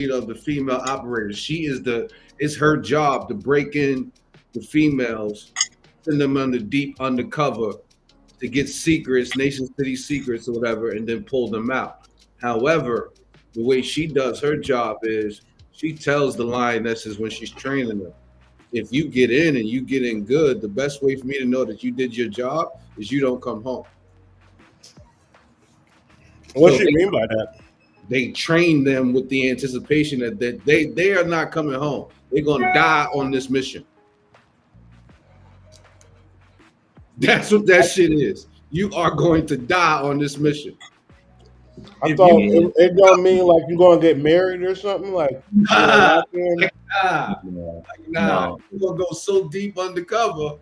of the female operators. It's her job to break in the females, send them under deep undercover to get secrets, nation city secrets or whatever, and then pull them out. However, the way she does her job is she tells the lionesses when she's training them, if you get in and you get in good, the best way for me to know that you did your job is you don't come home. What So she mean by that? they train them with the anticipation that they are not coming home. They're gonna die on this mission. That's what that shit is. You are going to die on this mission. I If thought you Yeah, it don't mean like you're gonna get married or something. Like you're gonna nah, lock in. like, nah, yeah, nah, no, you're gonna go so deep undercover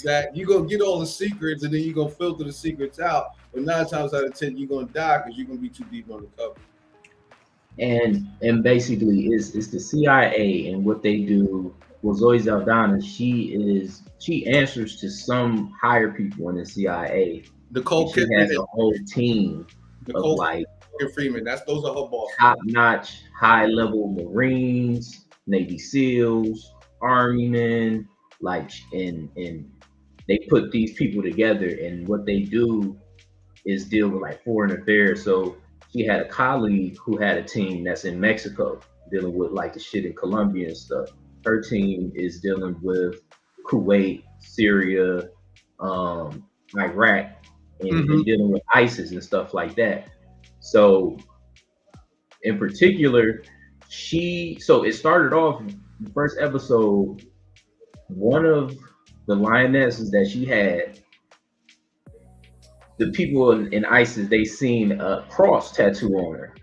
that you're gonna get all the secrets and then you're gonna filter the secrets out. But 9 times out of 10, you're gonna die because you're gonna be too deep undercover. and basically it's the CIA and what they do. Well, Zoe Saldana, she answers to some higher people in the CIA, and Nicole she Kidman has a whole team of Nicole like Morgan Freeman. Those are her bosses. top-notch, high-level Marines, Navy SEALs, Army men, like, and they put these people together, and what they do is deal with like foreign affairs. So she had a colleague who had a team that's in Mexico dealing with like the shit in Colombia and stuff. Her team is dealing with Kuwait, Syria, Iraq, Mm-hmm. and dealing with ISIS and stuff like that. So in particular, so it started off the first episode. One of the lionesses that she had, the people in ISIS, they seen a cross tattoo on her,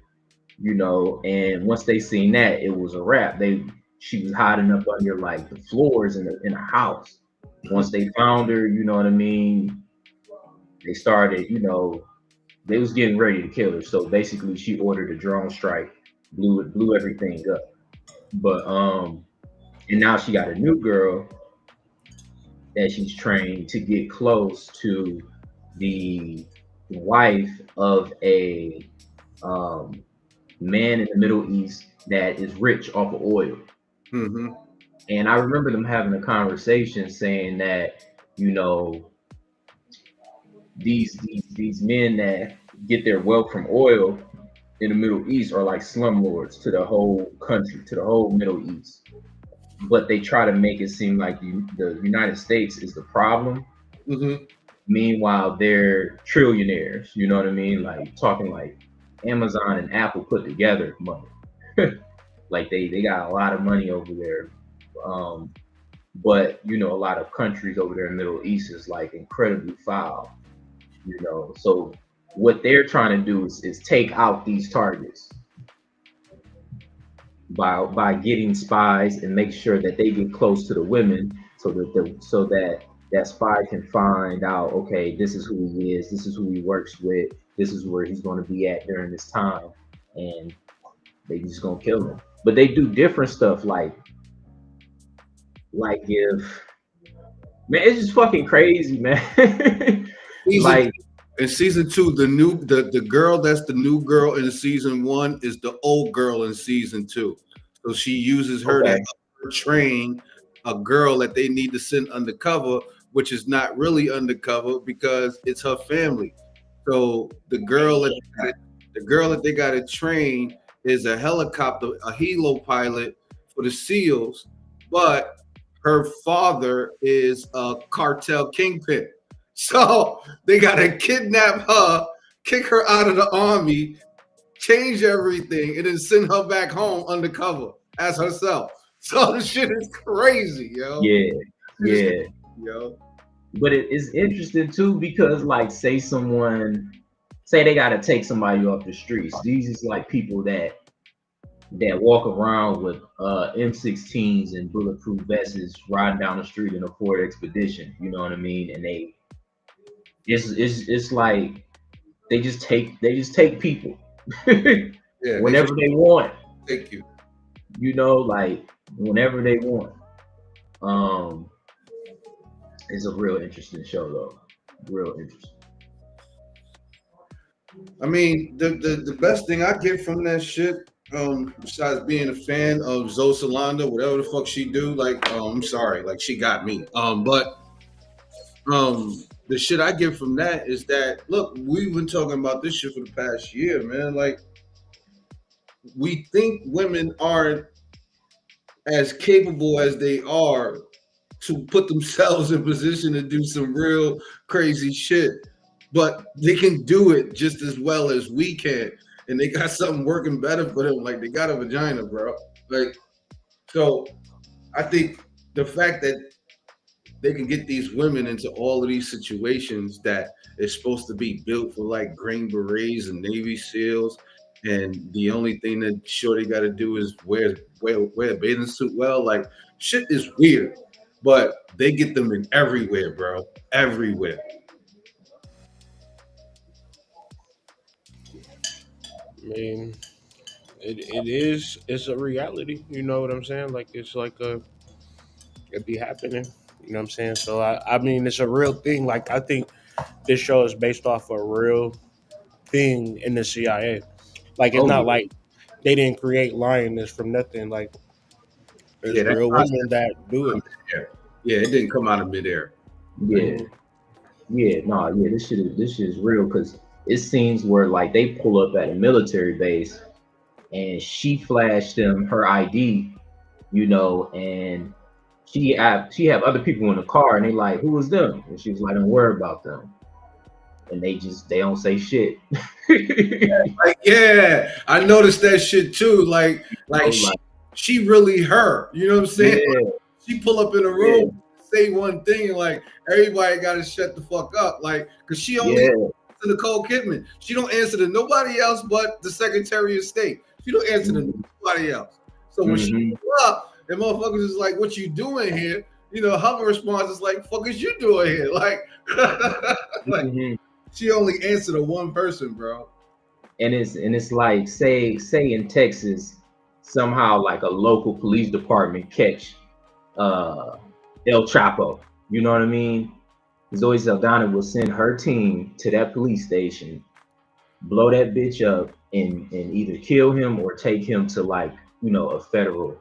and once they seen that, it was a wrap. She was hiding up under like the floors in a house. Once they found her, you know what I mean, they started, they was getting ready to kill her. So basically, she ordered a drone strike, blew everything up. But and now she got a new girl that she's trained to get close to the wife of a um, man in the Middle East that is rich off of oil. Mm-hmm. And I remember them having a conversation saying that, you know, these men that get their wealth from oil in the Middle East are like slumlords to the whole country, to the whole Middle East. But they try to make it seem like the United States is the problem. Mm-hmm. Meanwhile, they're trillionaires. You know what I mean? Like talking like Amazon and Apple put together money. Like they got a lot of money over there. Um, but a lot of countries over there in the Middle East is like incredibly foul. So what they're trying to do is take out these targets by getting spies and make sure that they get close to the women so that that spy can find out, okay, this is who he is, this is who he works with, this is where he's going to be at during this time, and they just gonna kill him. But they do different stuff like if man, it's just fucking crazy, man. Season Like, In season two, the girl that's the new girl in season one is the old girl in season two. So she uses her to okay, help her train a girl that they need to send undercover, which is not really undercover because it's her family. So the girl that they got to train is a helicopter, a helo pilot for the SEALs, but her father is a cartel kingpin. So they gotta kidnap her, kick her out of the army, change everything, and then send her back home undercover as herself. So the shit is crazy, yo. yeah, It is yeah. crazy, yo. But it is interesting too because, like, say they got to take somebody off the streets. These is like people that walk around with M16s and bulletproof vests, riding down the street in a Ford Expedition. You know what I mean? And it's like they just take people Yeah, they whenever just they want. take you. Like whenever they want. Um, it's a real interesting show though. Real interesting. I mean, the best thing I get from that shit, besides being a fan of Zoe Salanda, whatever the fuck she do, like, I'm sorry, like she got me. But the shit I get from that is that look, we've been talking about this shit for the past year, man. Like, we think women aren't as capable as they are to put themselves in position to do some real crazy shit, but they can do it just as well as we can, and they got something working better for them. Like they got a vagina, bro. Like, so I think the fact that they can get these women into all of these situations that is supposed to be built for like Green Berets and Navy SEALs, and the only thing that Shorty got to do is wear a bathing suit. Well, like shit is weird, but they get them in everywhere, bro, everywhere. I mean, it's a reality. You know what I'm saying? Like it's like it be happening. You know what I'm saying? So I mean, it's a real thing. Like I think this show is based off a real thing in the CIA. Like it's Oh not yeah, like they didn't create lioness from nothing. Like Yeah, there's that real women concept that do it. yeah, it didn't come out of midair. yeah, Mhm. yeah. No, yeah. This shit is real because it's scenes where like they pull up at a military base and she flashed them her ID, and she have other people in the car and they like, who is them? And she was like, don't worry about them. And they don't say shit. Like, yeah, I noticed that shit too. Like Like, she really her. You know what I'm saying? yeah, She pull up in a yeah, room, say one thing, and like everybody got to shut the fuck up, like because she only yeah. to Nicole Kidman. She don't answer to nobody else but the Secretary of State. She don't answer to Hmm. nobody else. So when she Hmm. pull up, and motherfuckers is like, "What you doing here?" Her response is like, "Fuck is you doing here?" Like, like Hmm. she only answered to one person, bro. And it's like, say in Texas, somehow like a local police department catch uh El Chapo. You know what I mean? Zoe Saldana will send her team to that police station, blow that bitch up, and either kill him or take him to like, a federal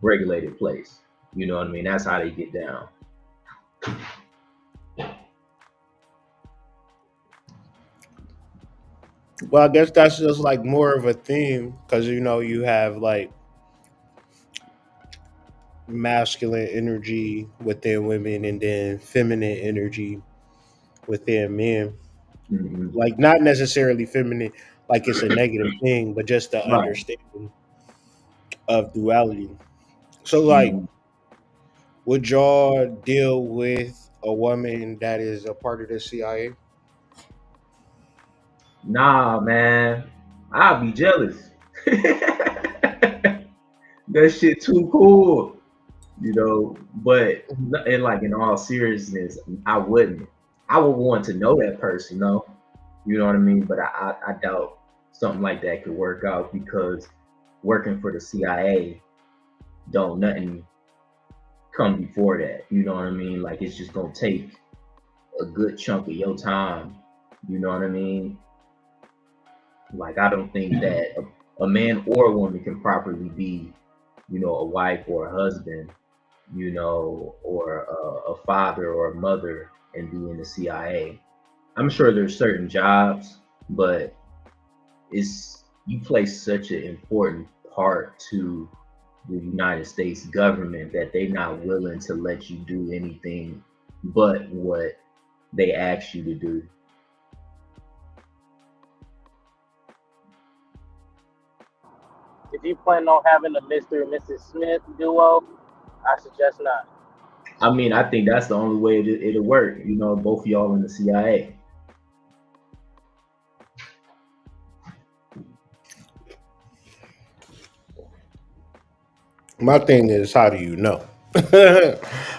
regulated place. You know what I mean? That's how they get down. Well, I guess that's just like more of a theme because you have like masculine energy within women and then feminine energy within men. Hmm. Like not necessarily feminine, like it's a negative thing, but just the Right. understanding of duality. So, like, Hmm. would y'all deal with a woman that is a part of the CIA? Nah, man, I'll be jealous. That shit too cool. But in all seriousness, I wouldn't. I would want to know that person, though. You know what I mean? But I doubt something like that could work out because working for the CIA, don't nothing come before that. You know what I mean? Like it's just gonna take a good chunk of your time. You know what I mean? Like I don't think that a man or a woman can properly be, a wife or a husband, or a father or a mother and be in the CIA. I'm sure there's certain jobs, but it's you play such an important part to the United States government that they're not willing to let you do anything but what they ask you to do. If you plan on having a Mr. and Mrs. Smith duo, I suggest not. I mean, I think that's the only way it'll work. Both of y'all in the CIA. My thing is, how do you know? I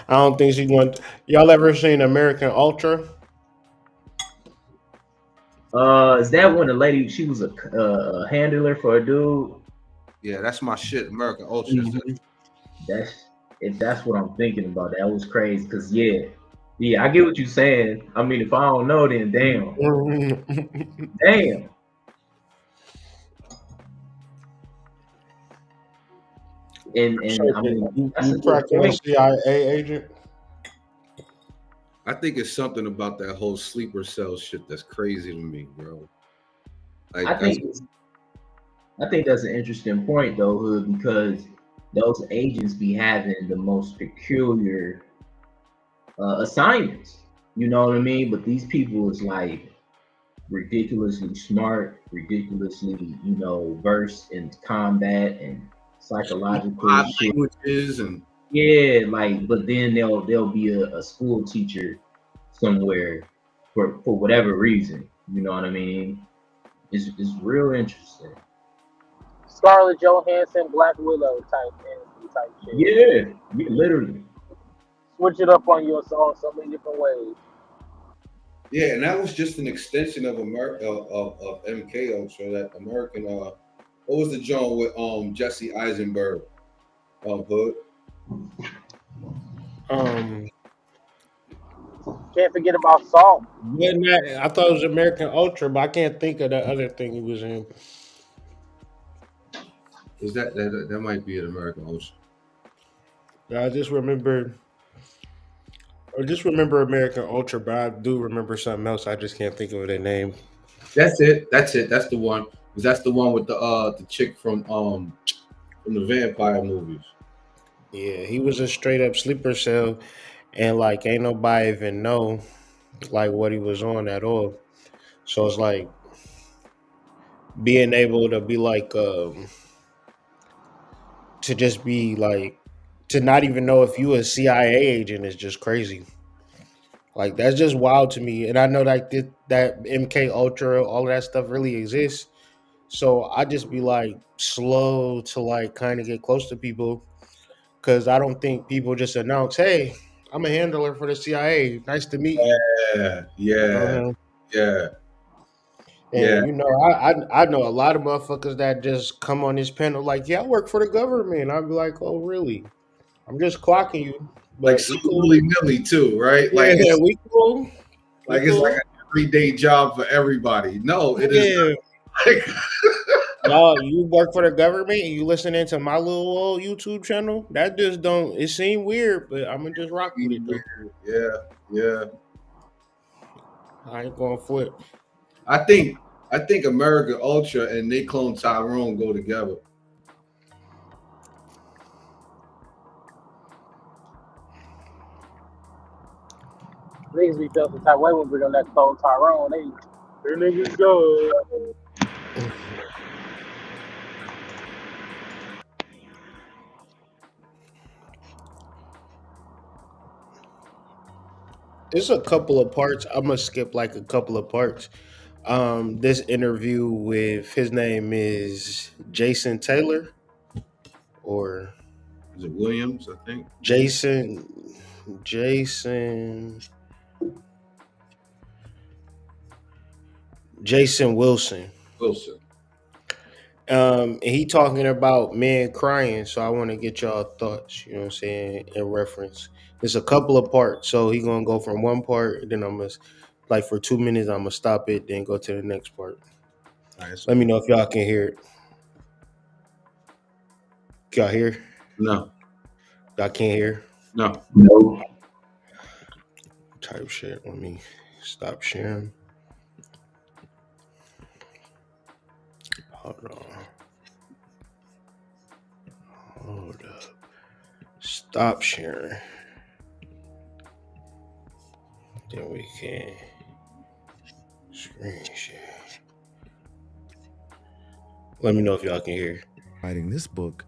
don't think she's going. Y'all ever seen American Ultra? Is that when the lady she was a handler for a dude? Yeah, that's my shit. American Ultra. Mhm. That's if that's what I'm thinking about. That was crazy. Cause yeah, I get what you're saying. I mean, if I don't know, then damn, damn. And I So mean that's a you good cracking a point. CIA agent? I think it's something about that whole sleeper cell shit that's crazy to me, bro. I Like that's think I think that's an interesting point though, Hood, because those agents be having the most peculiar assignments. You know what I mean? But these people is like ridiculously smart, ridiculously, versed in combat and psychological five shit. languages and Yeah, like, but then they'll be a school teacher somewhere for whatever reason. You know what I mean? It's real interesting. Scarlett Johansson, Black Widow type energy type shit. Yeah, yeah, literally. Switch it up on you in so many different ways. yeah, and that was just an extension of of MK Ultra, that American what was the joint with Jesse Eisenberg Hood? Um, Can't forget about Salt. wasn't that, I thought it was American Ultra, but I can't think of the other thing he was in. Was that might be an American Ultra. I just remember, American Ultra, but I do remember something else. I just can't think of their name. That's it. That's it. That's the one. 'Cause that's the one with the chick from the vampire movies. Yeah, he was a straight up sleeper cell, and like ain't nobody even know like what he was on at all. So it's like being able to be like to just be like to not even know if you a CIA agent is just crazy. Like that's just wild to me. And I know like that MK Ultra, all of that stuff really exists. So I just be like slow to like kind of get close to people because I don't think people just announce, "Hey, I'm a handler for the CIA. Nice to meet you." Yeah, You know what yeah, I mean? yeah, yeah. And I know a lot of motherfuckers that just come on this panel like, "Yeah, I work for the government." I'd be like, "Oh, really? I'm just clocking you, Like but so we cool. willy nilly too, right? Yeah, we cool. We Like it's like cool. an everyday job for everybody. No, it is Yeah, not. Like, y'all, you work for the government and you listening to my little old YouTube channel? That just don't. It seem weird, but I'm gonna just rock with it though. yeah, yeah. I ain't gonna flip. I think I think American Ultra and they clone Tyrone go together. Niggas be feeling some type of way when we bring on that cold Tyrone. They niggas go. It's a couple of parts. I'm gonna skip like a couple of parts. This interview with his name is Jason Taylor or Is it Williams? I think Jason Jason Jason Wilson. Wilson. And he talking about men crying, so I want to get y'all thoughts, you know what I'm saying, in reference. There's a couple of parts, so he gonna go from one part, then I'm gonna like for 2 minutes, I'm gonna stop it, then go to the next part. All right, so Let me know if y'all can hear it. Can y'all hear? no, Y'all can't hear? no. No. Type shit. Let me stop sharing. Hold on. Hold up. Stop sharing. Then we can screen share. Let me know if y'all can hear. Writing this book,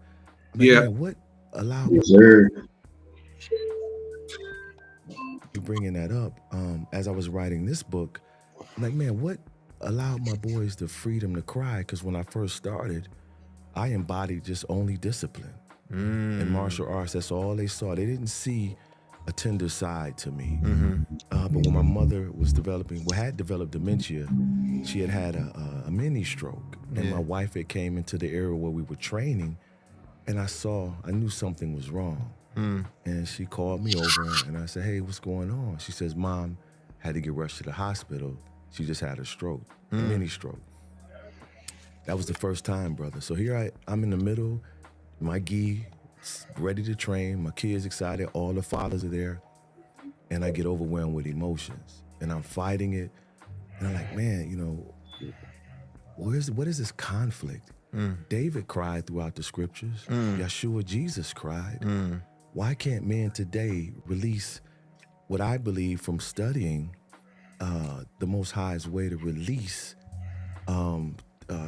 I'm like, Yeah, man, what allowed Yes, sir. you bringing that up? As I was writing this book, I'm like, man, what allowed my boys the freedom to cry? Because when I first started, I embodied just only discipline. In martial arts, that's all they saw. They didn't see a tender side to me. But when my mother was had developed dementia, she had had a mini stroke, and my wife had came into the area where we were training, and I knew something was wrong. And she called me over, and I said, hey, what's going on? She says, Mom had to get rushed to the hospital. She just had a stroke, a mini stroke. That was the first time, brother. So here I'm in the middle, my gi, ready to train. My kids excited. All the fathers are there, and I get overwhelmed with emotions, and I'm fighting it. And I'm like, man, you know, what is this conflict? David cried throughout the scriptures. Yeshua, Jesus cried. Why can't men today release what I believe from studying the Most High's way to release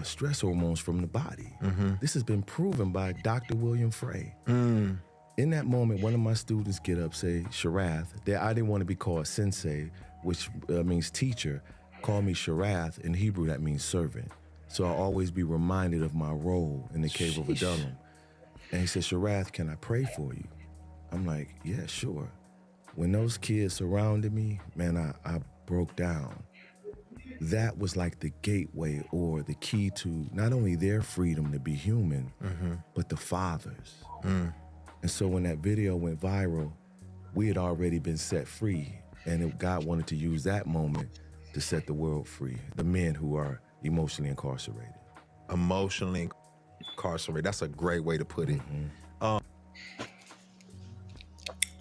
stress hormones from the body? This has been proven by Dr. William Frey. In that moment, one of my students get up, say, Sharath. I didn't want to be called sensei, which means teacher. Call me Sharath. In Hebrew, that means servant. So I'll always be reminded of my role in the cave of Adullam. And he said, Sharath, can I pray for you? I'm like, yeah, sure. When those kids surrounded me, man, I broke down. That was like the gateway or the key to not only their freedom to be human, but the father's. And so when that video went viral, we had already been set free. And God wanted to use that moment to set the world free, the men who are emotionally incarcerated. Emotionally incarcerated. That's a great way to put it.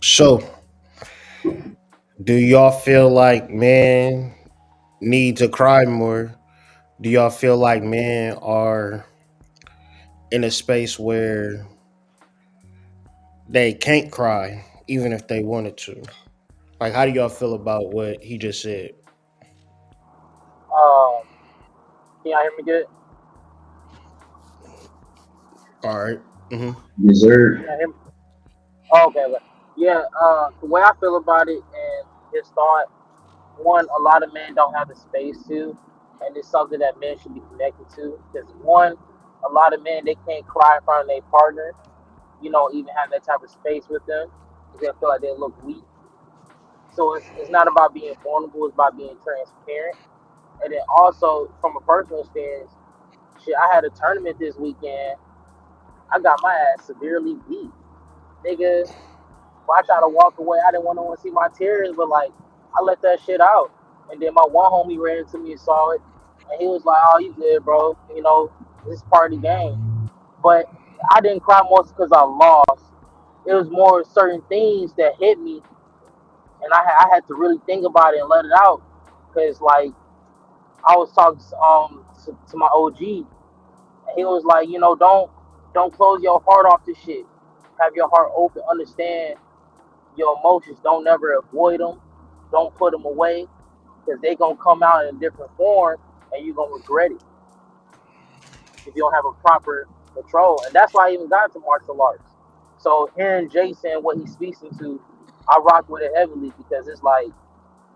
So, do y'all feel like men need to cry more? Do y'all feel like men are in a space where they can't cry even if they wanted to? Like, how do y'all feel about what he just said? Can y'all hear me good? All right. Dessert. Can y'all hear me? Oh, okay, but yeah, the way I feel about it and his thought, one, a lot of men don't have the space to, and it's something that men should be connected to. Because one, a lot of men they can't cry in front of their partner, even have that type of space with them, because they feel like they look weak. So it's not about being vulnerable; it's about being transparent. And then also from a personal experience, shit, I had a tournament this weekend. I got my ass severely beat, nigga. When I tried to walk away, I didn't want no one to see my tears, but like I let that shit out. And then my one homie ran into me and saw it, and he was like, "Oh, you good, bro? This is part of the game." But I didn't cry most because I lost. It was more certain things that hit me, and I had to really think about it and let it out. Cause like I was talking to my OG, and he was like, don't close your heart off to shit. Have your heart open. Understand your emotions. Don't never avoid them. Don't put them away because they gonna come out in a different form, and you're gonna regret it if you don't have a proper control. And that's why I even got into martial arts. So hearing Jason what he speaks into, I rock with it heavily because it's like,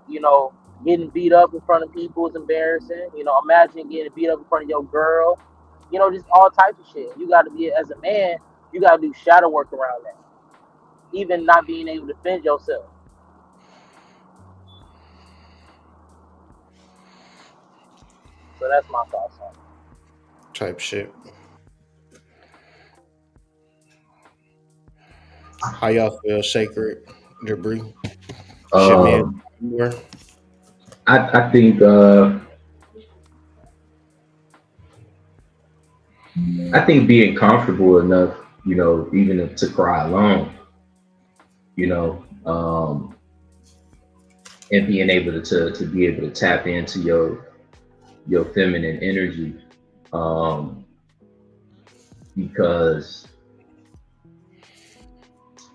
you know, getting beat up in front of people is embarrassing. Imagine getting beat up in front of your girl. Just all types of shit. You got to be, as a man, you got to do shadow work around that. Even not being able to defend yourself. So that's my thoughts on it. Type shit. How y'all feel, Sacred Debris? Should men Um, more? I think being comfortable enough, even to cry alone, you know, um, and being able to be able to tap into your feminine energy, because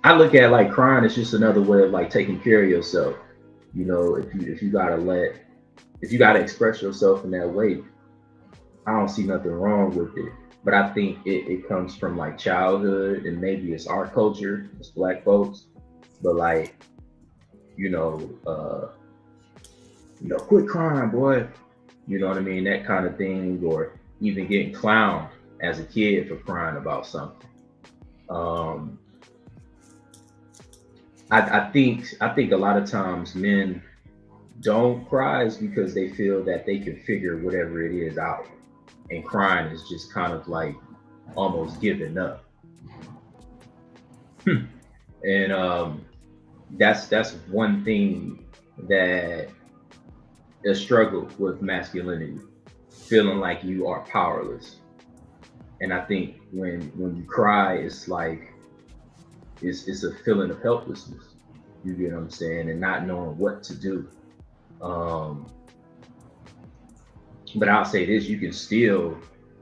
I look at like crying as just another way of like taking care of yourself. If you gotta express yourself in that way, I don't see nothing wrong with it. But I think it comes from like childhood, and maybe it's our culture as Black folks. But like, quit crying, boy. You know what I mean? That kind of thing, or even getting clowned as a kid for crying about something. I think a lot of times men don't cry is because they feel that they can figure whatever it is out, and crying is just kind of like almost giving up. And that's one thing that a struggle with masculinity, feeling like you are powerless. And I think when you cry, it's like it's a feeling of helplessness. You get what I'm saying, and not knowing what to do. Um, but I'll say this: you can still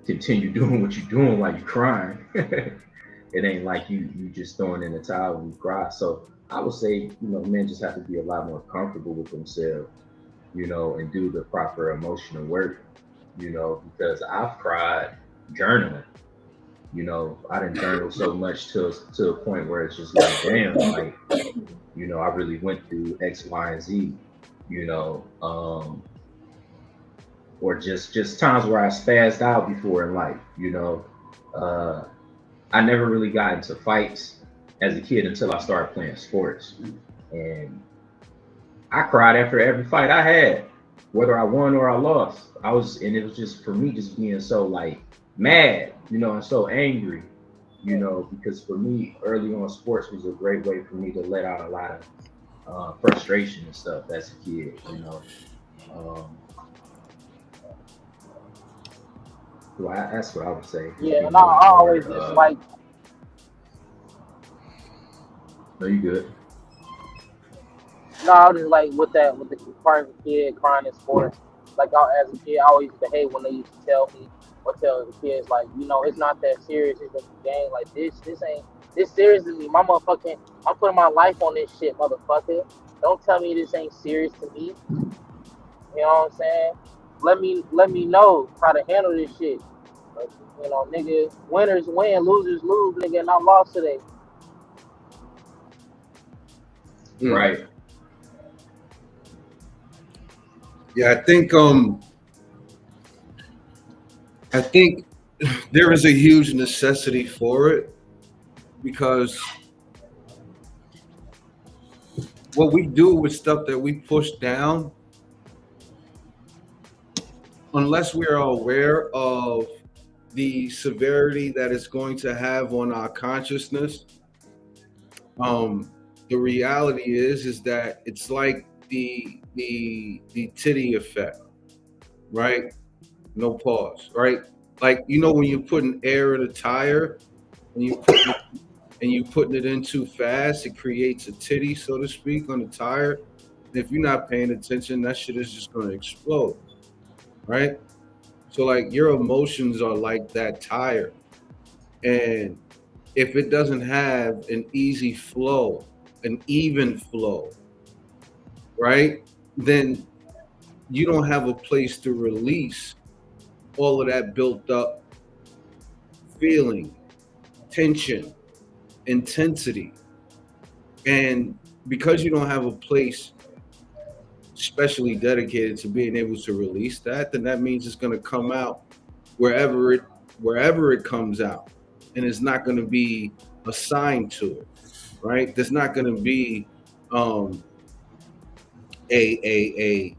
continue doing what you're doing while you're crying. It ain't like you just throwing in the towel when you cry. So I would say, men just have to be a lot more comfortable with themselves, and do the proper emotional work, because I've cried journaling. I didn't journal so much to a point where it's just like, damn, like, I really went through X, Y, and Z, you know, or just times where I spazzed out before in life. Uh, I never really got into fights as a kid until I started playing sports, and I cried after every fight I had, whether I won or I lost. And it was just for me, just being so like mad, and so angry, because for me, early on, sports was a great way for me to let out a lot of frustration and stuff as a kid. Um, so that's what I would say. Just Yeah, being and I, a lot I always more. just like No, you good? no, I was just like with the crying kid crying in sports. Like as a kid, I always used to hate when they used to tell me or tell the kids like, it's not that serious. It's just a game. Like this ain't this serious to me. My motherfucking, I'm putting my life on this shit, motherfucker. Don't tell me this ain't serious to me. You know what I'm saying? Let me know how to handle this shit. Like, nigga, winners win, losers lose, nigga, and I lost today. Mm. Right. Yeah, I think there is a huge necessity for it because what we do with stuff that we push down, unless we are aware of the severity that it's going to have on our consciousness, um, the reality is that it's like the titty effect, right? No pause, right? Like when you're putting air in a tire and you putting it in too fast, it creates a titty, so to speak, on the tire. And if you're not paying attention, that shit is just gonna explode, right? So like your emotions are like that tire. And if it doesn't have an easy flow, an even flow, right? Then you don't have a place to release all of that built up feeling, tension, intensity. And because you don't have a place specially dedicated to being able to release that, then that means it's going to come out wherever it wherever it comes out, and it's not going to be assigned to it, right? There's not going to be um, a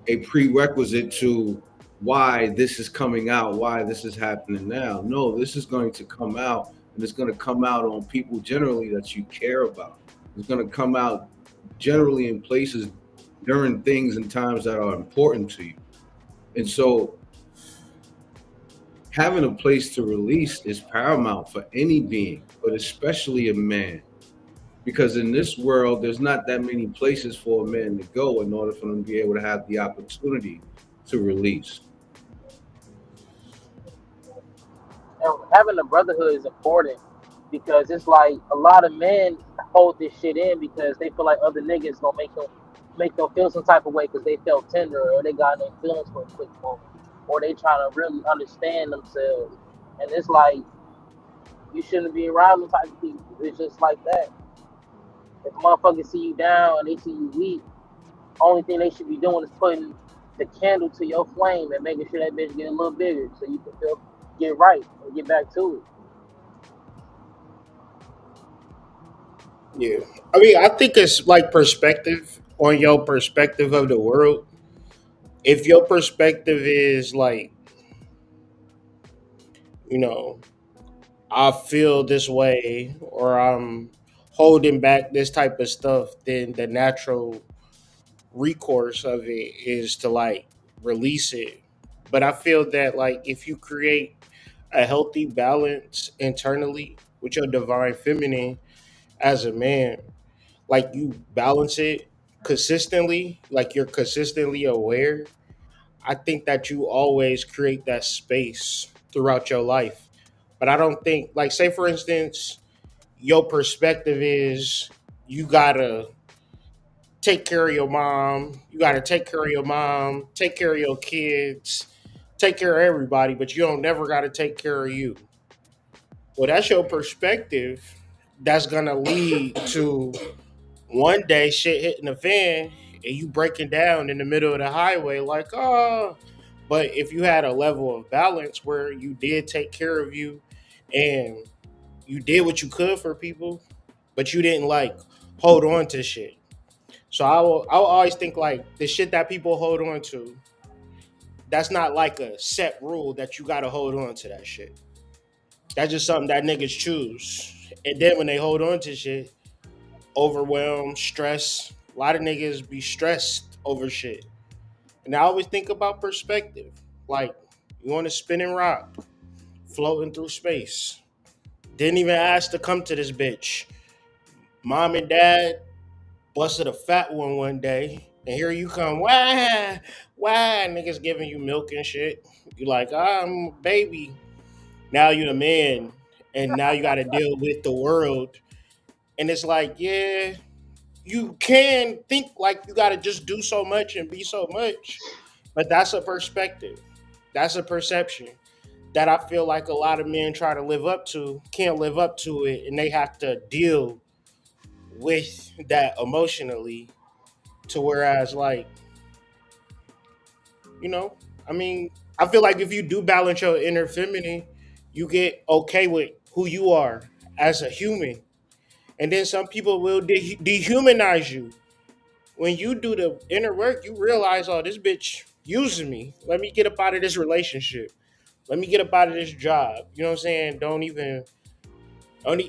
a prerequisite to why this is coming out, why this is happening now. No, this is going to come out, and it's going to come out on people generally that you care about. It's going to come out generally in places during things and times that are important to you. And so having a place to release is paramount for any being, but especially a man. Because in this world, there's not that many places for a man to go in order for them to be able to have the opportunity to release. And having a brotherhood is important because it's like a lot of men hold this shit in because they feel like other niggas gonna make them feel some type of way because they felt tender or they got in their feelings for a quick moment or they trying to really understand themselves. And it's like you shouldn't be around them type of people. It's just like that. If motherfuckers see you down and they see you weak, only thing they should be doing is putting the candle to your flame and making sure that bitch get a little bigger so you can feel get right and get back to it. Yeah. I mean, I think it's like perspective on your perspective of the world. If your perspective is like, you know, I feel this way or I'm holding back this type of stuff, then the natural recourse of it is to like release it. But I feel that like if you create a healthy balance internally with your divine feminine, as a man, like you balance it consistently, like you're consistently aware, I think that you always create that space throughout your life. But I don't think, like, say for instance, your perspective is you gotta take care of your mom, you gotta take care of your mom, take care of your kids, take care of everybody, but you don't never gotta take care of you. Well, that's your perspective. That's gonna lead to one day shit hitting the fan and you breaking down in the middle of the highway like, oh. But if you had a level of balance where you did take care of you and you did what you could for people, but you didn't like hold on to shit. So I will always think like the shit that people hold on to, that's not like a set rule that you gotta hold on to that shit. That's just something that niggas choose. And then when they hold on to shit, overwhelmed, stress. A lot of niggas be stressed over shit. And I always think about perspective. Like, you on a spinning rock, floating through space. Didn't even ask to come to this bitch. Mom and dad busted a fat one day, and here you come. Why, niggas giving you milk and shit. You like, I'm a baby. Now you the man, and now you got to deal with the world. And it's like, yeah, you can think like you got to just do so much and be so much, but that's a perspective. That's a perception that I feel like a lot of men try to live up to, can't live up to it, and they have to deal with that emotionally. To whereas, like, you know, I mean, I feel like if you do balance your inner feminine, you get okay with who you are as a human. And then some people will dehumanize you. When you do the inner work, you realize, oh, this bitch using me. Let me get up out of this relationship. Let me get up out of this job. You know what I'm saying?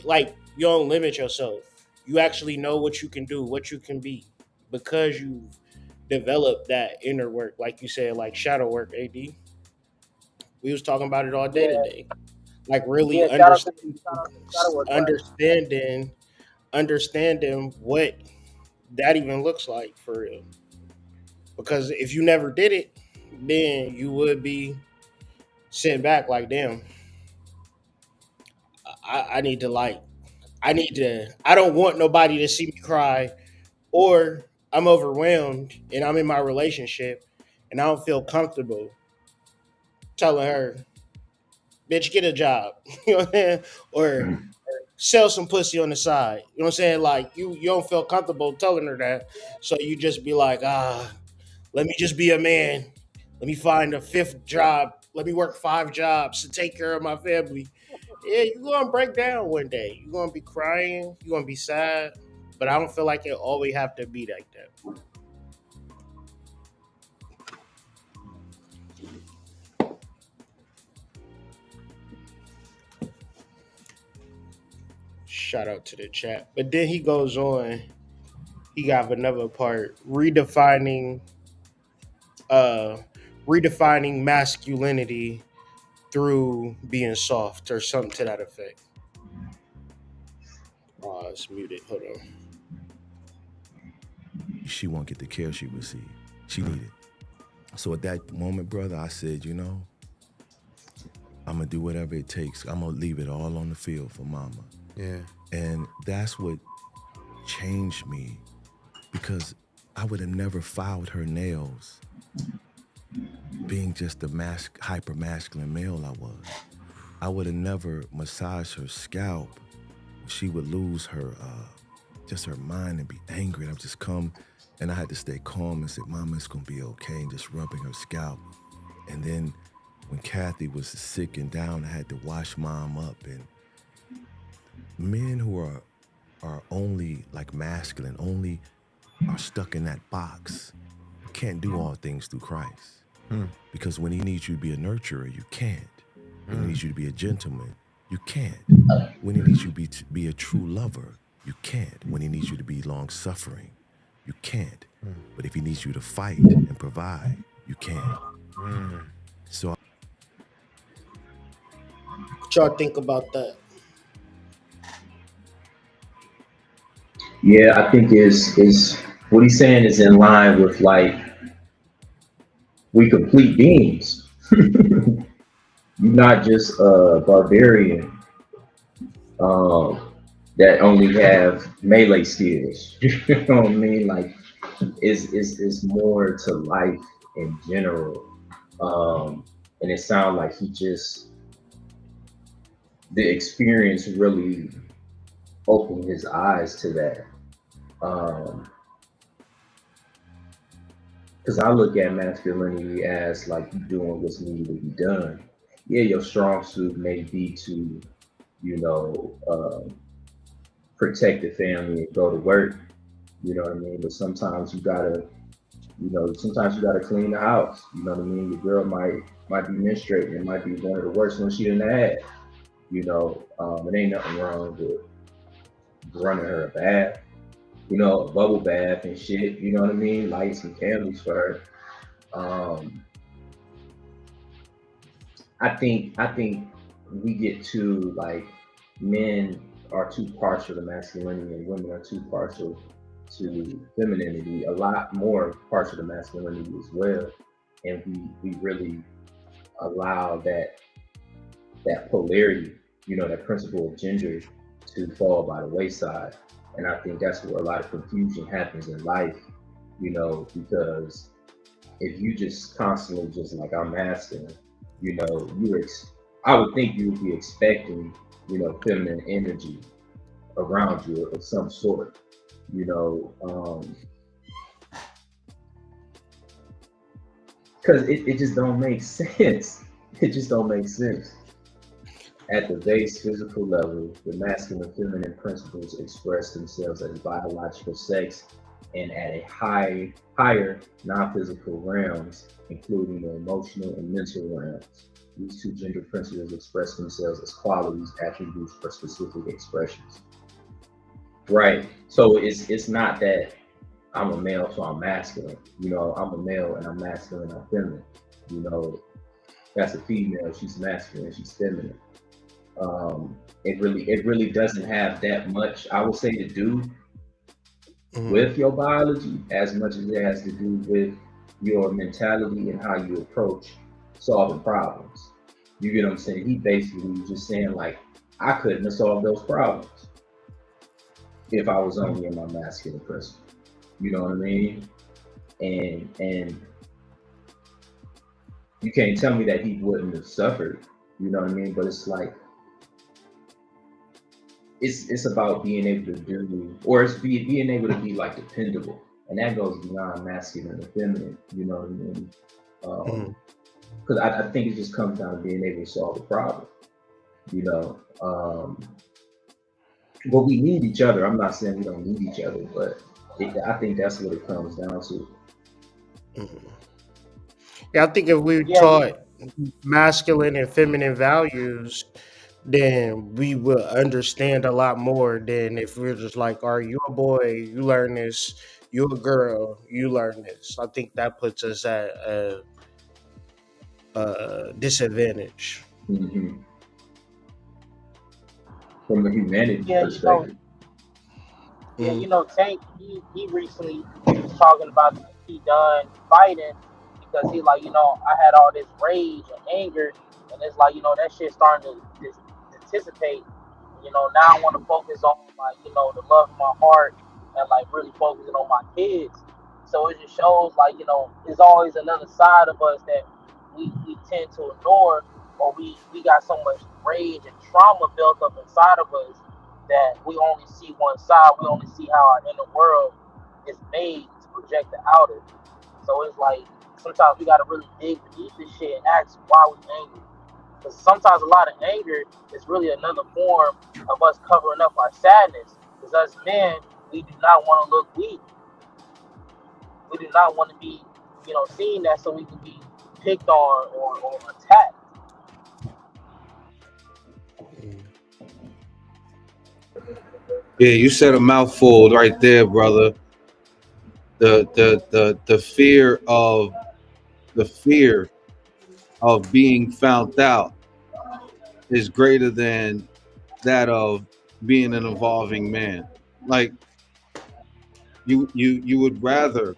Like, you don't limit yourself. You actually know what you can do, what you can be, because you've developed that inner work, like you said, like shadow work. Ad, we was talking about it all day Yeah, today. Like really yeah. Shout out to work, right? understanding, understanding what that even looks like for real. Because if you never did it, then you would be sitting back like, damn, I need to like, I don't want nobody to see me cry, or I'm overwhelmed and I'm in my relationship and I don't feel comfortable telling her, bitch, get a job, you know what I'm saying? Or sell some pussy on the side. You know what I'm saying? Like you don't feel comfortable telling her that. So you just be like, let me just be a man. Let me find a fifth job. Let me work 5 jobs to take care of my family. Yeah, you're gonna break down one day. You're gonna be crying. You're gonna be sad. But I don't feel like it always have to be like that. Shout out to the chat. But then he goes on. He got another part uh redefining masculinity through being soft or something to that effect. Oh, it's muted. Hold on. She won't get the care she received. She needed. So at that moment, brother, I said, I'm gonna do whatever it takes. I'm gonna leave it all on the field for mama. Yeah. And that's what changed me, because I would have never filed her nails being just the hyper masculine male I was. I would have never massaged her scalp. She would lose her just her mind and be angry. And I would just come, and I had to stay calm and say, Mama, it's gonna be okay, and just rubbing her scalp. And then when Kathy was sick and down, I had to wash Mom up. And men who are only like masculine, only are stuck in that box, can't do all things through Christ. Because when he needs you to be a nurturer, you can't. When he needs you to be a gentleman, you can't. When he needs you to be a true lover, you can't. When he needs you to be long-suffering, you can't. But if he needs you to fight and provide, you can. So What y'all think about that? Yeah, I think is what he's saying is in line with like we complete beings. You're not just a barbarian that only have melee skills. You know what I mean? Like is more to life in general. And it sounds like he just the experience really opened his eyes to that. Because I look at masculinity as like you doing what's needed to be done. Yeah, your strong suit may be to, you know, protect the family and go to work. You know what I mean? But sometimes you gotta, sometimes you gotta clean the house. You know what I mean? Your girl might be menstruating. It might be one of the worst ones she done had. It ain't nothing wrong with running her a bath. A bubble bath and shit. You know what I mean? Light some candles for her. I think we get to like men are too partial to masculinity and women are too partial to femininity. A lot more partial to masculinity as well, and we really allow that polarity, that principle of gender to fall by the wayside. And I think that's where a lot of confusion happens in life, because if you just constantly just like I'm masculine, you know, I would think you would be expecting, feminine energy around you of some sort, because it just don't make sense. It just don't make sense. At the base physical level, the masculine and feminine principles express themselves as biological sex and at a higher non-physical realms, including the emotional and mental realms. These two gender principles express themselves as qualities, attributes, or specific expressions. Right. So it's not that I'm a male, so I'm masculine. I'm a male and I'm masculine, I'm feminine. That's a female, she's masculine, she's feminine. It really doesn't have that much, I would say, to do with your biology as much as it has to do with your mentality and how you approach solving problems. You get what I'm saying? He basically was just saying like, I couldn't have solved those problems if I was only in my masculine principle. You know what I mean? And you can't tell me that he wouldn't have suffered. You know what I mean? But it's like it's about being able to do, or it's being able to be like dependable, and that goes beyond masculine and feminine. You know what I mean? Because I think it just comes down to being able to solve the problem. But we need each other. I'm not saying we don't need each other, but I think that's what it comes down to. Yeah, I think if we Yeah, taught masculine and feminine values, then we will understand a lot more than if we're just like, all right, you're a boy, you learn this, you're a girl, you learn this. I think that puts us at a disadvantage. hmm From a humanity yeah, perspective. Tank, he recently was talking about that he done fighting because he like, I had all this rage and anger, and it's like, that shit starting to anticipate. Now I want to focus on like, the love in my heart and like really focusing on my kids. So it just shows like, there's always another side of us that we tend to ignore, or we got so much rage and trauma built up inside of us that we only see one side. We only see how our inner world is made to project the outer. So it's like sometimes we gotta really dig beneath this shit and ask why we angry. Because sometimes a lot of anger is really another form of us covering up our sadness. Because us men, we do not want to look weak. We do not want to be, seen that so we can be picked on or attacked. Yeah, you said a mouthful right there, brother. The fear of being found out is greater than that of being an evolving man. Like You would rather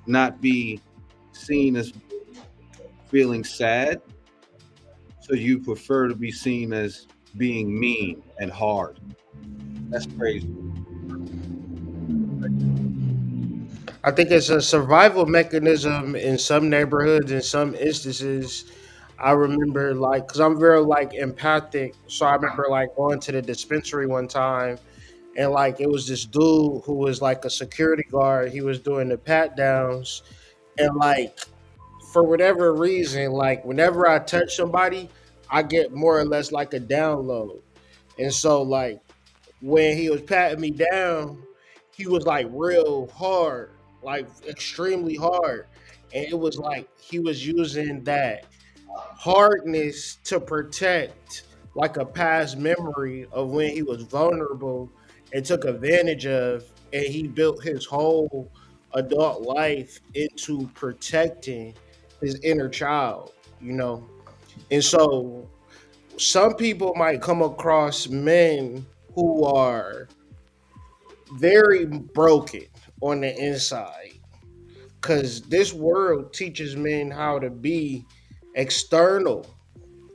not be seen as feeling sad, so you prefer to be seen as being mean and hard. That's crazy. I think it's a survival mechanism in some neighborhoods, in some instances. I remember like, cause I'm very like empathic, so I remember like going to the dispensary one time, and like it was this dude who was like a security guard. He was doing the pat downs, and like for whatever reason, like whenever I touch somebody, I get more or less like a download. And so like when he was patting me down, he was like real hard, like extremely hard. And it was like he was using that hardness to protect like a past memory of when he was vulnerable and took advantage of, and he built his whole adult life into protecting his inner child, you know. And so some people might come across men who are very broken on the inside, because this world teaches men how to be external.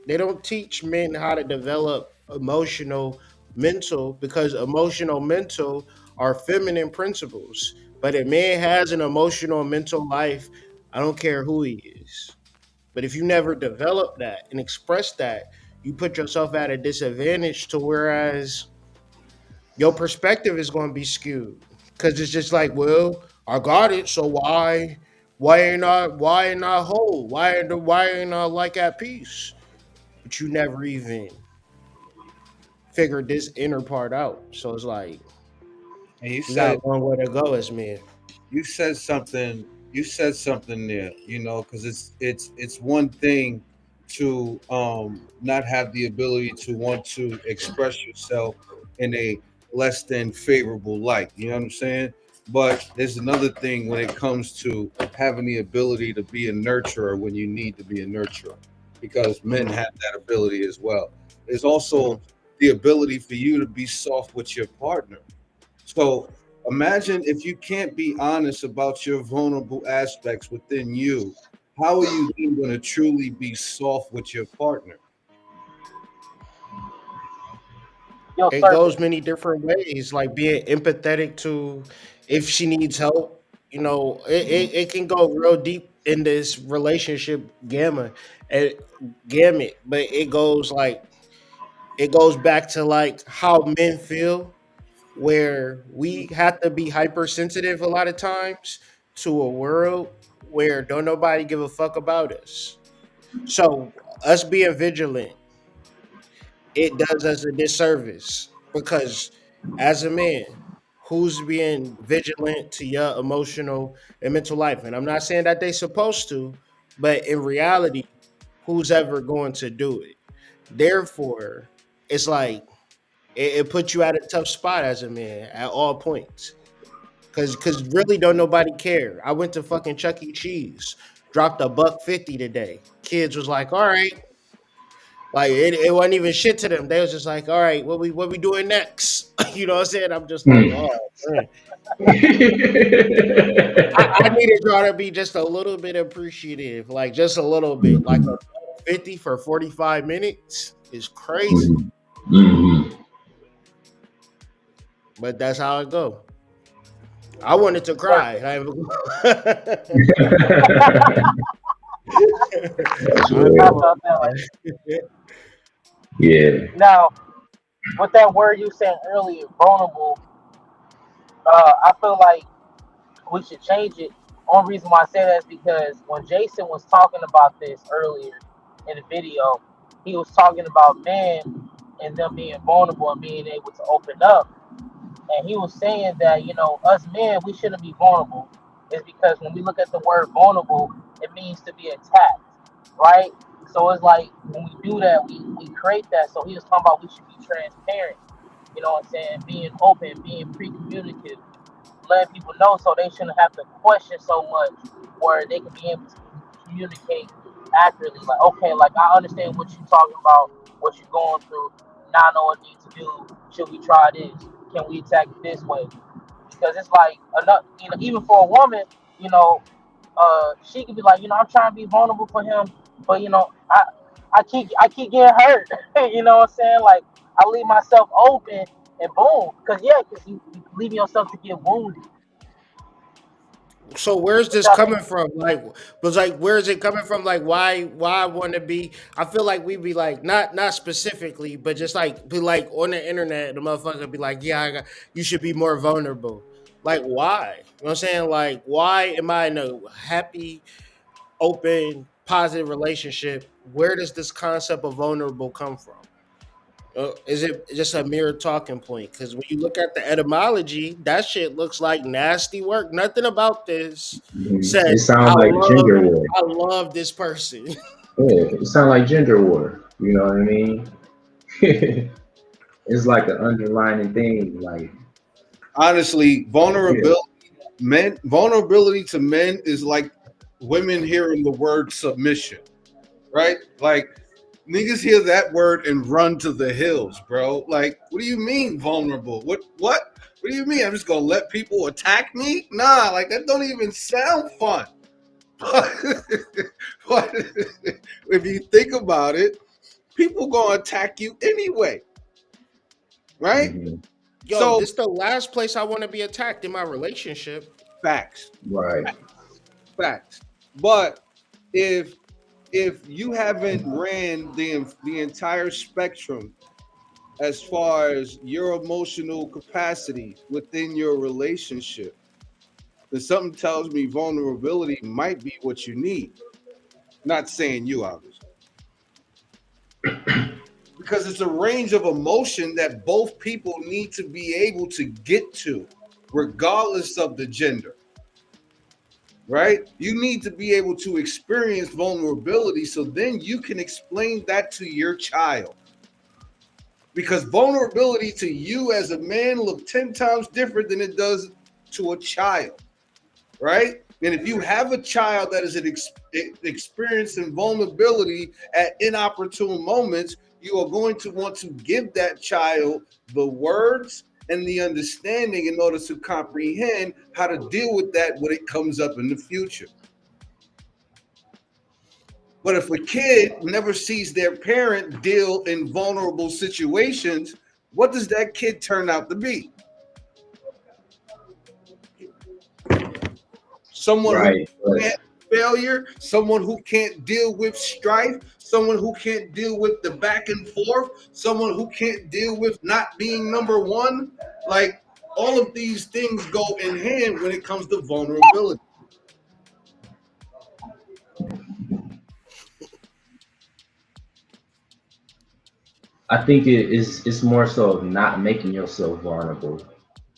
They don't teach men how to develop emotional mental, because emotional mental are feminine principles. But if man has an emotional mental life, I don't care who he is. But if you never develop that and express that, you put yourself at a disadvantage, to whereas your perspective is going to be skewed, because it's just like, well, I got it, so why ain't I whole? Why ain't I like at peace? But you never even figured this inner part out. So it's like And you we got said a long way to go as men. you said something there, because it's one thing to not have the ability to want to express yourself in a less than favorable light, you know what I'm saying? But there's another thing when it comes to having the ability to be a nurturer when you need to be a nurturer, because men Mhm, have that ability as well. There's mhm. also the ability for you to be soft with your partner. So imagine if you can't be honest about your vulnerable aspects within you, how are you then going to truly be soft with your partner? Yo, It surface. goes many different ways, like being empathetic to if she needs help. You know, it can go real deep in this relationship eh, gamut, but it goes back to like how men feel, where we have to be hypersensitive a lot of times to a world where don't nobody give a fuck about us. So us being vigilant, it does us a disservice, because as a man, who's being vigilant to your emotional and mental life? And I'm not saying that they supposed to, but in reality, who's ever going to do it? Therefore, it's like it puts you at a tough spot as a man at all points. Cause really don't nobody care. I went to fucking Chuck E. Cheese, dropped $1.50 today. Kids was like, all right. Like it wasn't even shit to them. They was just like, all right, what we doing next? You know what I'm saying? I'm just like, Mm. oh man. I needed y'all to be just a little bit appreciative, like just a little bit. Like Mhm. a 50 for 45 minutes is crazy. Mhm. Mhm. But that's how it go. I wanted to cry. Surface. That's I I real. know. felt that. Like, Yeah. now, with that word you said earlier, vulnerable, I feel like we should change it. Only reason why I say that is because when Jason was talking about this earlier in the video, he was talking about men and them being vulnerable and being able to open up. And he was saying that, us men, we shouldn't be vulnerable. It's because when we look at the word vulnerable, it means to be attacked, right? So it's like when we do that, we create that. So he was talking about we should be transparent, you know what I'm saying? Being open, being pre communicative, letting people know so they shouldn't have to question so much, where they can be able to communicate accurately. Like, okay, like I understand what you're talking about, what you're going through. Now I know what I need to do. Should we try this? Can we attack it this way? because it's like enough, even for a woman, you know, she could be like, I'm trying to be vulnerable for him, but I keep getting hurt. You know what I'm saying? Like I leave myself open, and boom, because you leaving yourself to get wounded. So where's Which this I think, coming from? Like, was like, where is it coming from? Like, why I want to be? I feel like we be like, not specifically, but just like be like on the internet, the motherfucker be like, yeah, you should be more vulnerable. Like, why? You know what I'm saying? Like, why am I in a happy, open, positive relationship? Where does this concept of vulnerable come from? Is it just a mere talking point? Because when you look at the etymology, that shit looks like nasty work. Nothing about this It says sounds like gender war. I love this person. Yeah, it sounds like gender war. You know what I mean? It's like an underlining thing. Like, Honestly, yeah, vulnerability to men is like women hearing the word submission, right? Like niggas hear that word and run to the hills, bro. Like, what do you mean vulnerable? What? What do you mean? I'm just gonna let people attack me? Nah, like that don't even sound fun. But if you think about it, people gonna attack you anyway, right? hmm Yo, So this the last place I want to be attacked in my relationship. facts, right, facts. But if you haven't ran the entire spectrum as far as your emotional capacity within your relationship, then something tells me vulnerability might be what you need. Not saying you, obviously, because it's a range of emotion that both people need to be able to get to, regardless of the gender. Right? You need to be able to experience vulnerability so then you can explain that to your child. Because vulnerability to you as a man look 10 times different than it does to a child, right? And if you have a child that is experiencing vulnerability at inopportune moments, you are going to want to give that child the words and the understanding in order to comprehend how to deal with that when it comes up in the future. But if a kid never sees their parent deal in vulnerable situations, what does that kid turn out to be? Someone who right. But can't failure, someone who can't deal with strife, someone who can't deal with the back and forth, someone who can't deal with not being number one. Like all of these things go in hand when it comes to vulnerability. I think it's more so of not making yourself vulnerable,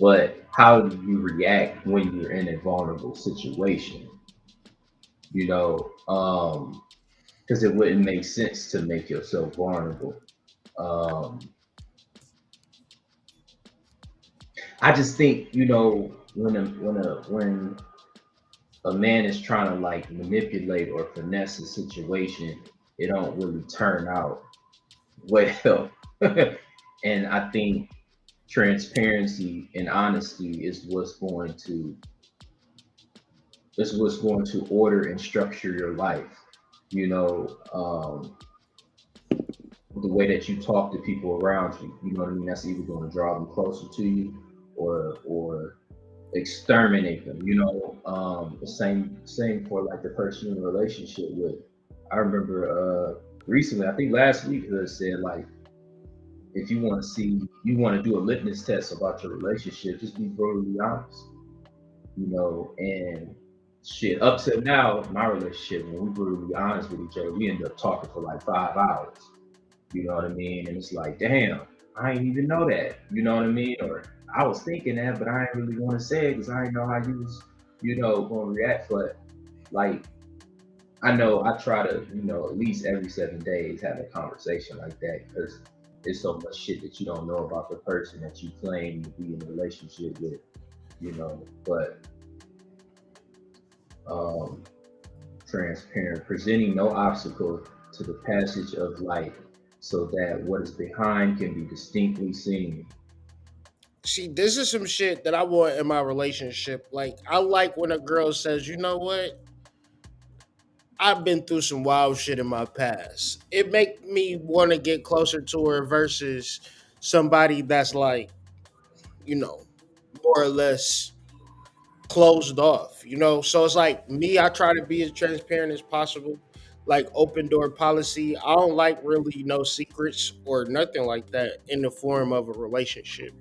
but how do you react when you're in a vulnerable situation? You know, because it wouldn't make sense to make yourself vulnerable. Um, I just think, when a man is trying to like manipulate or finesse a situation, it don't really turn out well. And I think transparency and honesty is what's going to order and structure your life. You know, the way that you talk to people around you. You know what I mean? That's either going to draw them closer to you or exterminate them. The same for like the person you're in a relationship with. I remember recently, I think last week, they said like, if you want to do a litmus test about your relationship, just be brutally honest. And shit, up to now, my relationship, when we brutally honest with each other, we end up talking for like 5 hours. You know what I mean? And it's like, damn, I didn't even know that. You know what I mean? Or I was thinking that, but I didn't really want to say it because I didn't know how you was, going to react. But like, I know I try to, at least every 7 days have a conversation like that because there's so much shit that you don't know about the person that you claim to be in a relationship with, But um, transparent, presenting no obstacle to the passage of life so that what is behind can be distinctly seen. see, this is some shit that I want in my relationship. Like, I like when a girl says, you know what? I've been through some wild shit in my past. It make me want to get closer to her versus somebody that's like, you know, more or less closed off, you know? So it's like me, I try to be as transparent as possible, like open door policy. I don't like really no secrets or nothing like that in the form of a relationship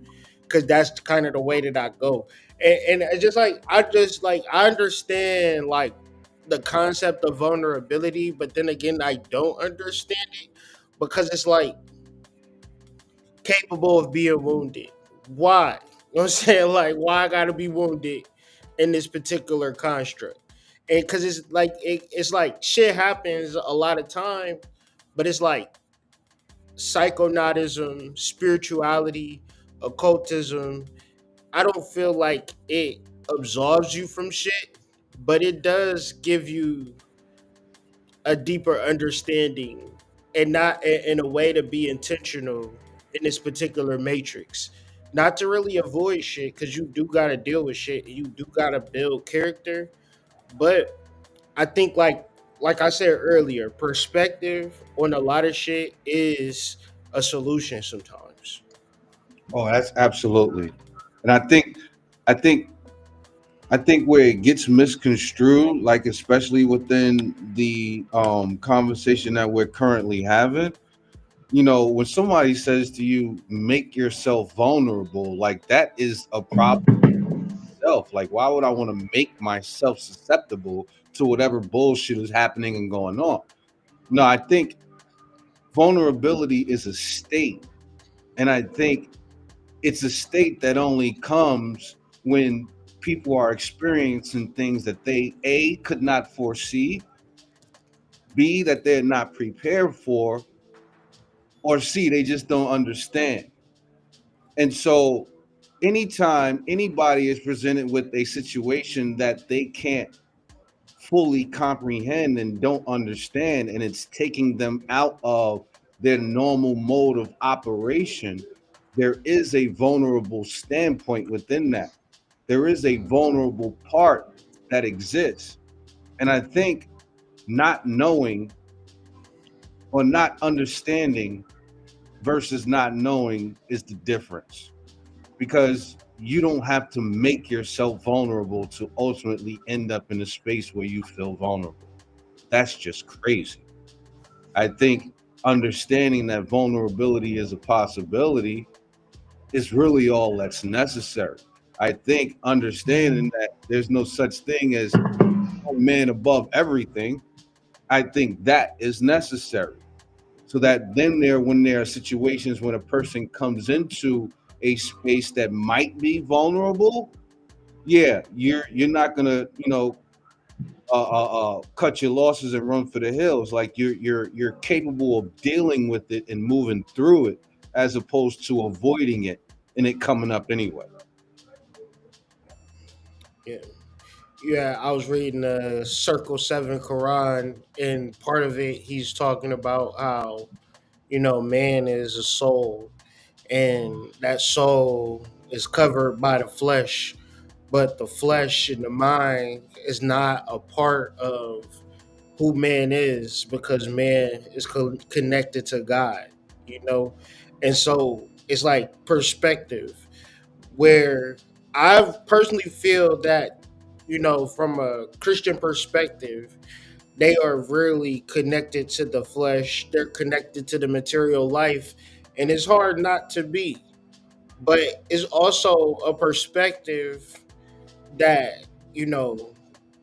because that's kind of the way that I go. And it's just like, I understand like the concept of vulnerability, but then again, I don't understand it because it's like, capable of being wounded. Why? You know what I'm saying? Like, why I gotta be wounded in this particular construct? And because it's like shit happens a lot of time, but it's like psychonautism, spirituality, occultism. I don't feel like it absolves you from shit, but it does give you a deeper understanding and not in a way to be intentional in this particular matrix. Not to really avoid shit because you do got to deal with shit and you do got to build character. But I think like I said earlier, perspective on a lot of shit is a solution sometimes. Oh, that's absolutely. And I think, I think where it gets misconstrued, like especially within the conversation that we're currently having, you know, when somebody says to you, make yourself vulnerable, like that is a problem itself. Like, why would I want to make myself susceptible to whatever bullshit is happening and going on? No, I think vulnerability is a state. And I think it's a state that only comes when people are experiencing things that they A could not foresee, B that they're not prepared for, or C they just don't understand. And so anytime anybody is presented with a situation that they can't fully comprehend and don't understand, and it's taking them out of their normal mode of operation, there is a vulnerable standpoint within that. There is a vulnerable part that exists. And I think not knowing or not understanding versus not knowing is the difference, because you don't have to make yourself vulnerable to ultimately end up in a space where you feel vulnerable. That's just crazy. I think understanding that vulnerability is a possibility is really all that's necessary. I think understanding that there's no such thing as a man above everything, I think that is necessary. So that then when there are situations when a person comes into a space that might be vulnerable, yeah, you're not gonna, cut your losses and run for the hills. Like you're capable of dealing with it and moving through it, as opposed to avoiding it and it coming up anyway. Yeah. Yeah, I was reading the Circle 7 Quran, and part of it, he's talking about how, man is a soul, and that soul is covered by the flesh, but the flesh and the mind is not a part of who man is because man is connected to God, you know? And so it's like perspective where I personally feel that, from a Christian perspective, they are really connected to the flesh, they're connected to the material life, and it's hard not to be. But it's also a perspective that, you know,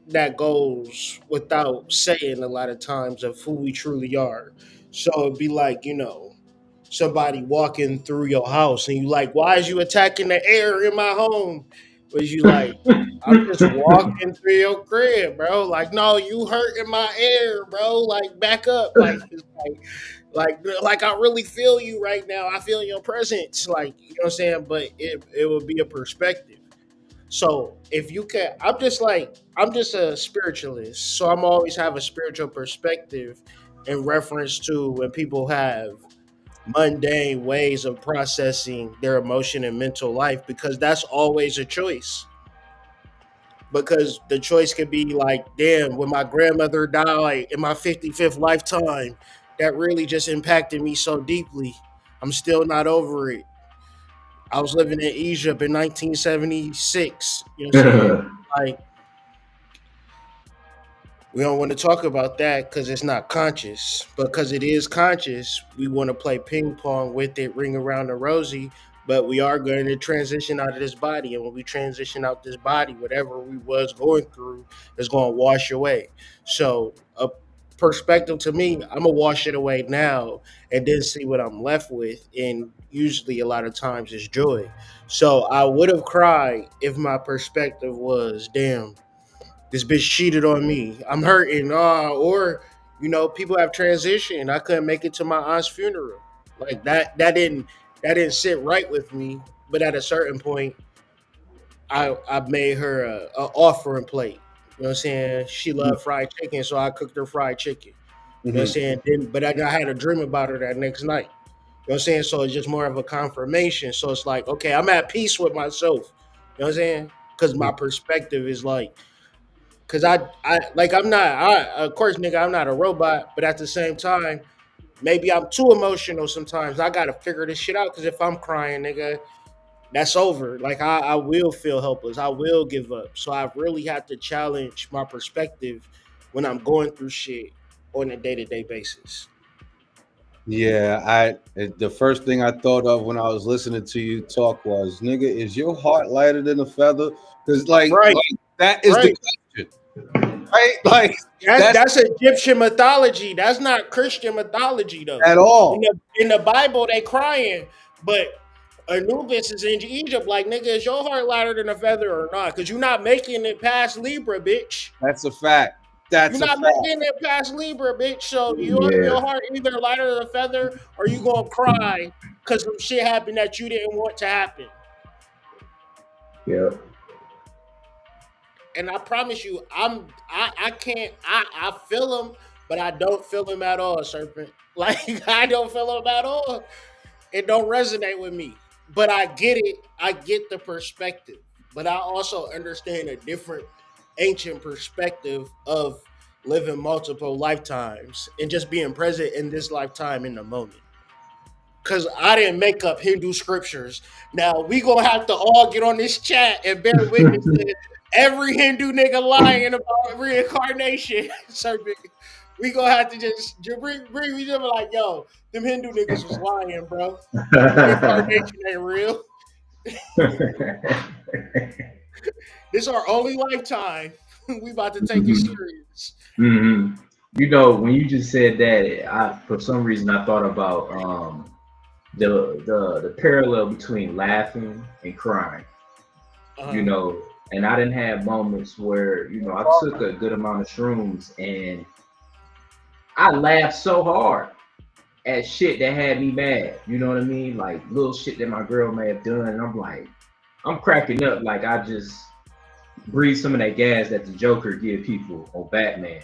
that goes without saying a lot of times of who we truly are. So it'd be like, somebody walking through your house and you like, why is you attacking the air in my home? But you like, I'm just walking through your crib, bro. Like, no, you hurting my air, bro. Like, back up. Like, it's like I really feel you right now. I feel your presence. Like, you know what I'm saying? But it would be a perspective. So if you can, I'm just a spiritualist. So I'm always have a spiritual perspective in reference to when people have mundane ways of processing their emotion and mental life, because that's always a choice. Because the choice could be like, damn, when my grandmother died in my 55th lifetime, that really just impacted me so deeply. I'm still not over it. I was living in Egypt in 1976. You know what I'm saying? Like, we don't want to talk about that because it's not conscious. But because it is conscious, we want to play ping pong with it, ring around the rosy. But we are going to transition out of this body, and when we transition out this body, whatever we was going through is going to wash away. So a perspective to me, I'm gonna wash it away now, and then see what I'm left with. And usually, a lot of times, it's joy. So I would have cried if my perspective was, damn, this bitch cheated on me. I'm hurting. Or people have transitioned. I couldn't make it to my aunt's funeral. Like that didn't sit right with me. But at a certain point, I made her a offering plate. You know what I'm saying? She loved fried chicken, so I cooked her fried chicken. You know what I'm Mm-hmm. saying? But I had a dream about her that next night. You know what I'm saying? So it's just more of a confirmation. So it's like, okay, I'm at peace with myself. You know what I'm saying? Because my perspective is like, cause I'm not, of course, nigga, I'm not a robot, but at the same time, maybe I'm too emotional sometimes. I gotta figure this shit out. Cause if I'm crying, nigga, that's over. Like I will feel helpless. I will give up. So I really have to challenge my perspective when I'm going through shit on a day to day basis. Yeah, the first thing I thought of when I was listening to you talk was, nigga, is your heart lighter than a feather? Because Right, like that is the right. question, right? Like That's that's that's Egyptian mythology. That's not Christian mythology though. at In all. the Bible, they crying, but Anubis is in Egypt. Like, nigga, is your heart lighter than a feather or not? Because you're not making it past Libra, bitch. That's a fact. You're That's a not fact. making it past Libra, bitch. So your Yeah, heart either lighter than a feather, or you gonna cry because some shit happened that you didn't want to happen. yeah. And I promise you, I can't I feel him, but I don't feel him at all, Serpent. Like I don't feel him at all. It don't resonate with me. But I get it. I get the perspective. But I also understand a different ancient perspective of living multiple lifetimes and just being present in this lifetime in the moment. Cause I didn't make up Hindu scriptures. Now we gonna have to all get on this chat and bear witness to every Hindu nigga lying about reincarnation. Serpent. We gonna have to just bring we just be like, yo, them Hindu niggas was lying, bro. Reincarnation ain't real. This our only lifetime. We about to take it serious. hmm You know, when you just said that, I for some reason I thought about the parallel between laughing and crying. You Uh-huh. know, and I didn't have moments where I took a good amount of shrooms and I laughed so hard at shit that had me mad. You know what I mean? Like little shit that my girl may have done, and I'm like, I'm cracking up like I just breathe some of that gas that the Joker give people on Batman,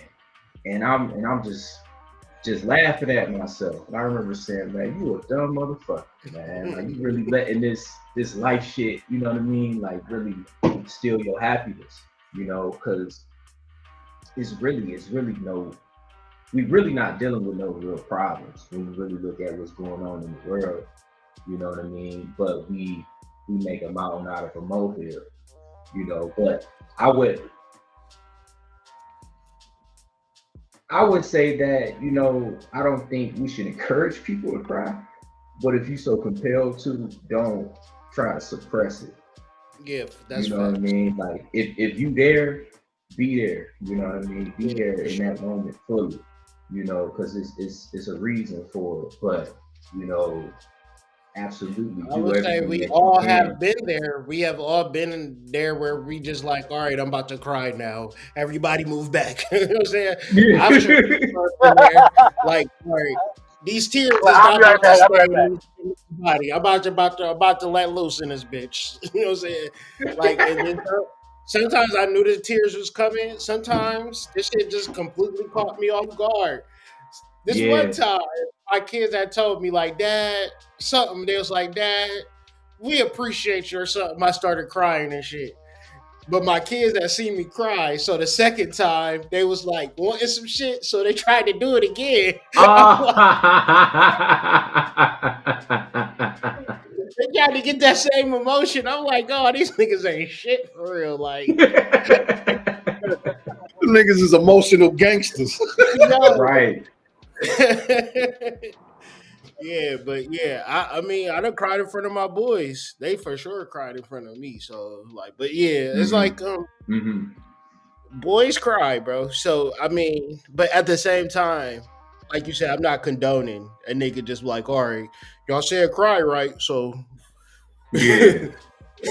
and I'm just laughing at myself. And I remember saying, "Man, you a dumb motherfucker, man. Like you really letting this life shit, you know what I mean? Like really steal your happiness, because it's really no, we really not dealing with no real problems when you really look at what's going on in the world. You know what I mean? But we make a mountain out of a molehill, But I would I would say that, I don't think we should encourage people to cry, but if you so compelled to, don't try to suppress it. Yeah, You that's know what I facts. mean? Like if you there, be there. You know what I mean? Be Yeah, there for in sure. that moment fully. Because it's a reason for it. But you know, absolutely I do would say everything we that you all have can. been there. We have all been in there where we just like, all right, I'm about to cry now. Everybody move back. You know what I'm saying? Yeah. I'm sure been there. Like, all right, these tears Well, is I'll not be right about to back. I'll stay be right back. in this body. I'm about to let loose in this bitch. You know what I'm saying? Like, and then sometimes I knew the tears was coming. Sometimes this shit just completely caught me off guard. This one Yeah. time. my kids had told me like, Dad, something. They was like, Dad, we appreciate you or something. I started crying and shit. But my kids had seen me cry, so the second time they was like wanting some shit, so they tried to do it again. I'm like, they tried to get that same emotion. I'm like, oh, these niggas ain't shit for real. Like, The niggas is emotional gangsters. yo. Right. Yeah, but yeah, I mean, I done cried in front of my boys. They for sure cried in front of me. So like, but yeah, it's Hmm. like Hmm. boys cry, bro. So I mean, but at the same time, like you said, I'm not condoning a nigga just be like, all right, y'all said cry, right? So Yeah.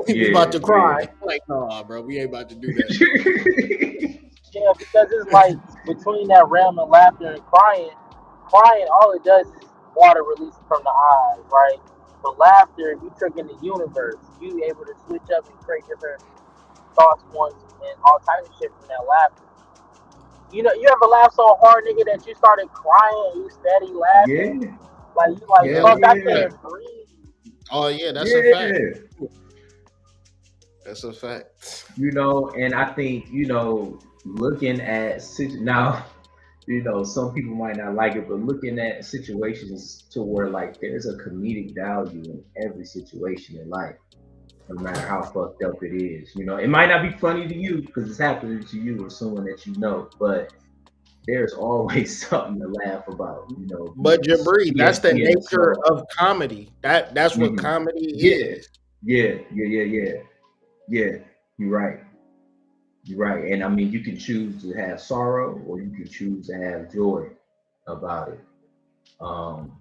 we about Yeah. to cry. Like, nah, bro, we ain't about to do that. Yeah. Yeah, because it's like between that realm and laughter and crying, all it does is water releasing from the eyes, right? But laughter, you tricking the universe. You able to switch up and create different thoughts, points, and all types of shit from that laughter. You know, you ever laugh so hard, nigga, that you started crying and you steady laughing? Yeah. Like you like, Hell Hell fuck, I yeah. yeah. can't breathe. Oh yeah, that's a fact. Yeah. That's a fact. And I think, looking at now, some people might not like it, but looking at situations to where like there's a comedic value in every situation in life, no matter how fucked up it is. It might not be funny to you because it's happening to you or someone that you know, but there's always something to laugh about, be But it Jabri, that's the being a nature slow. of comedy. That's what Hmm. comedy Yeah, is. yeah, yeah, yeah, yeah, yeah. You're right. You're right. And I mean, you can choose to have sorrow or you can choose to have joy about it. Um,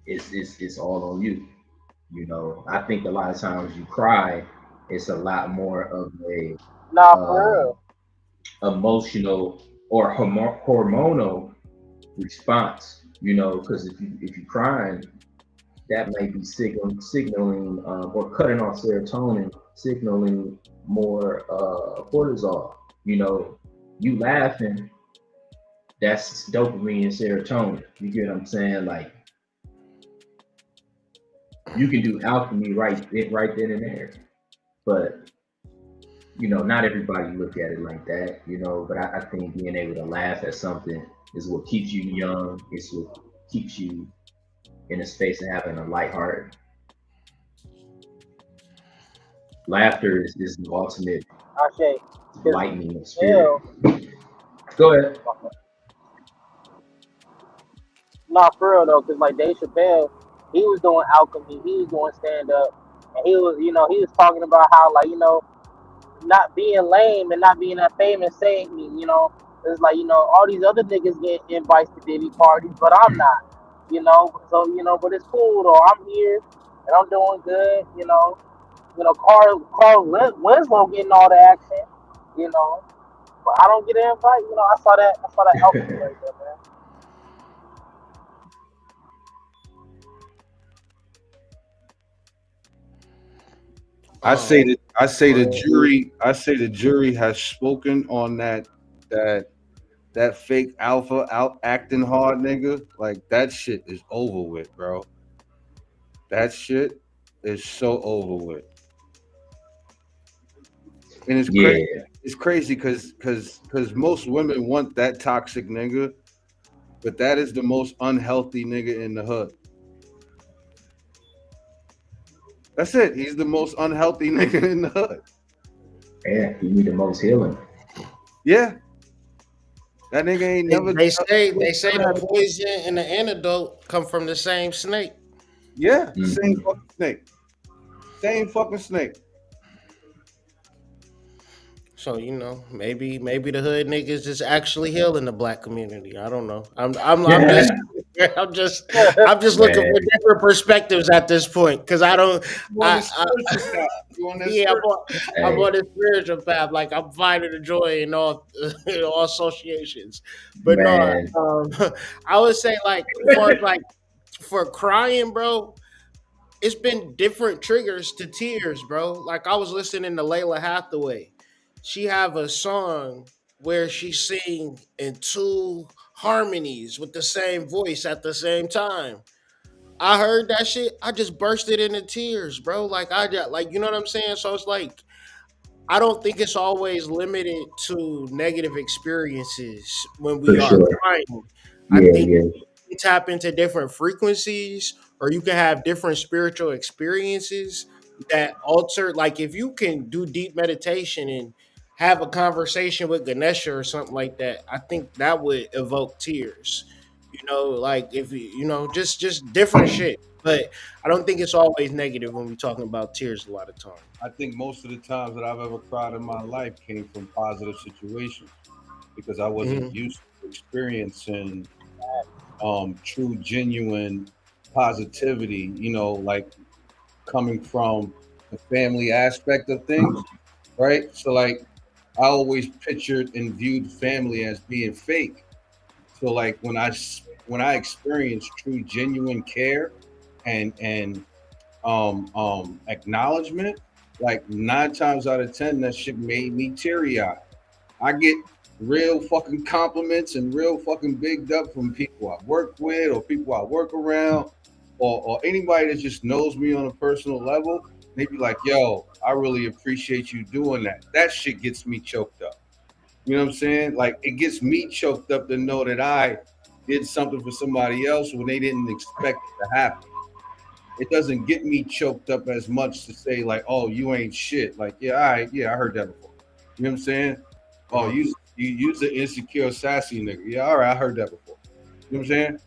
it's all on you. I think a lot of times you cry, it's a lot more of a Nah, for um, real. emotional or hormonal response. Because if you crying, that may be signaling or cutting off serotonin, signaling more cortisol. You laughing, that's dopamine and serotonin. You get what I'm saying? Like you can do alchemy right then and there, but not everybody look at it like that. But I think being able to laugh at something is what keeps you young. It's what keeps you in a space of having a light heart. Laughter is the ultimate I say, because lightning of spirit. hell, Go ahead. not for real though, because like Dave Chappelle, he was doing alchemy, he was doing stand up, and he was talking about how like not being lame and not being that famous saved me. It's like all these other niggas get invites to Diddy parties, but I'm not. So but it's cool though. I'm here and I'm doing good. Winslow getting all the action. You know, but I don't get an invite. I saw that alchemy right there, man. Um, I say the jury has spoken on that that fake alpha out acting hard nigga. Like that shit is over with, bro. That shit is so over with. And it's crazy. Yeah, It's crazy because most women want that toxic nigga, but that is the most unhealthy nigga in the hood. That's it. He's the most unhealthy nigga in the hood. yeah. You need the most healing. Yeah, that nigga ain't they, never. they say the poison and the antidote come from the same snake. Yeah, same Hmm. fucking snake. Same fucking snake. So maybe the hood niggas just actually healing the black community. I don't know. I'm just I'm just I'm just looking Man, for different perspectives at this point because I don't You on this I spiritual path. You on that yeah spiritual. I'm hey, on a spiritual path. Like I'm finding the joy in all in all associations, but no, man. I would say like for like for crying, bro. It's been different triggers to tears, bro. Like I was listening to Layla Hathaway. She have a song where she sing in two harmonies with the same voice at the same time. I heard that shit. I just bursted into tears, bro. Like I just like you know what I'm saying. So it's like I don't think it's always limited to negative experiences when we For are sure. crying. I Yeah, think yeah. you tap into different frequencies or you can have different spiritual experiences that alter like if you can do deep meditation and have a conversation with Ganesha or something like that, I think that would evoke tears. Like if just different shit. But I don't think it's always negative when we're talking about tears a lot of time. I think most of the times that I've ever cried in my life came from positive situations because I wasn't Hmm. used to experiencing true, genuine positivity. Like coming from the family aspect of things, right? So like I always pictured and viewed family as being fake. So like when I experience true genuine care and acknowledgement, like 9 times out of 10 that shit made me teary eyed. I get real fucking compliments and real fucking bigged up from people I work with or people I work around or anybody that just knows me on a personal level. They be like, yo, I really appreciate you doing that. That shit gets me choked up. You know what I'm saying? Like it gets me choked up to know that I did something for somebody else when they didn't expect it to happen. It doesn't get me choked up as much to say like, "Oh, you ain't shit." Like, yeah, yeah, I heard that before. You know what I'm saying? Oh, Hmm. you use the insecure, sassy nigga. Yeah, all right, I heard that before. You know what I'm saying?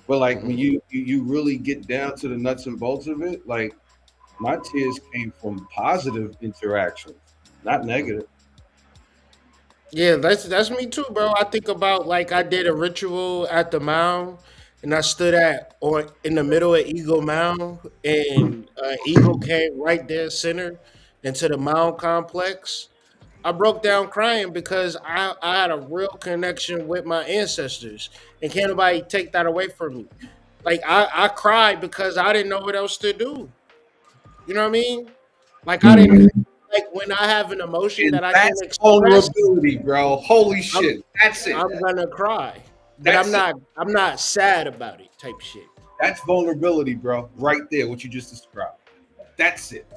But like when Hmm. you really get down to the nuts and bolts of it, like my tears came from positive interactions, not negative. Yeah, that's me too, bro. I think about like I did a ritual at the mound, and I stood at or in the middle of Eagle Mound, and Eagle came right there center into the mound complex. I broke down crying because I had a real connection with my ancestors, and can't nobody take that away from me. Like I cried because I didn't know what else to do. You know what I mean? Like I didn't Mhm. like when I have an emotion And that I can't that's express. vulnerability, bro. Holy I'm shit. That's it. I'm gonna cry, but That's it. I'm not sad about it. Type shit. That's vulnerability, bro. Right there, what you just described. That's it.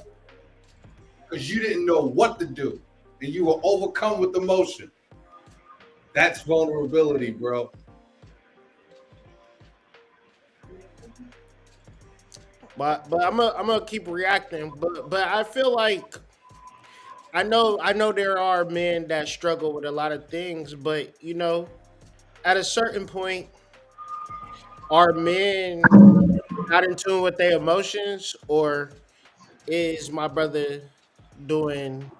Because you didn't know what to do and you were overcome with emotion. That's vulnerability, bro. But I'm gonna keep reacting. But I feel like I know there are men that struggle with a lot of things, but at a certain point, are men not in tune with their emotions, or is my brother doing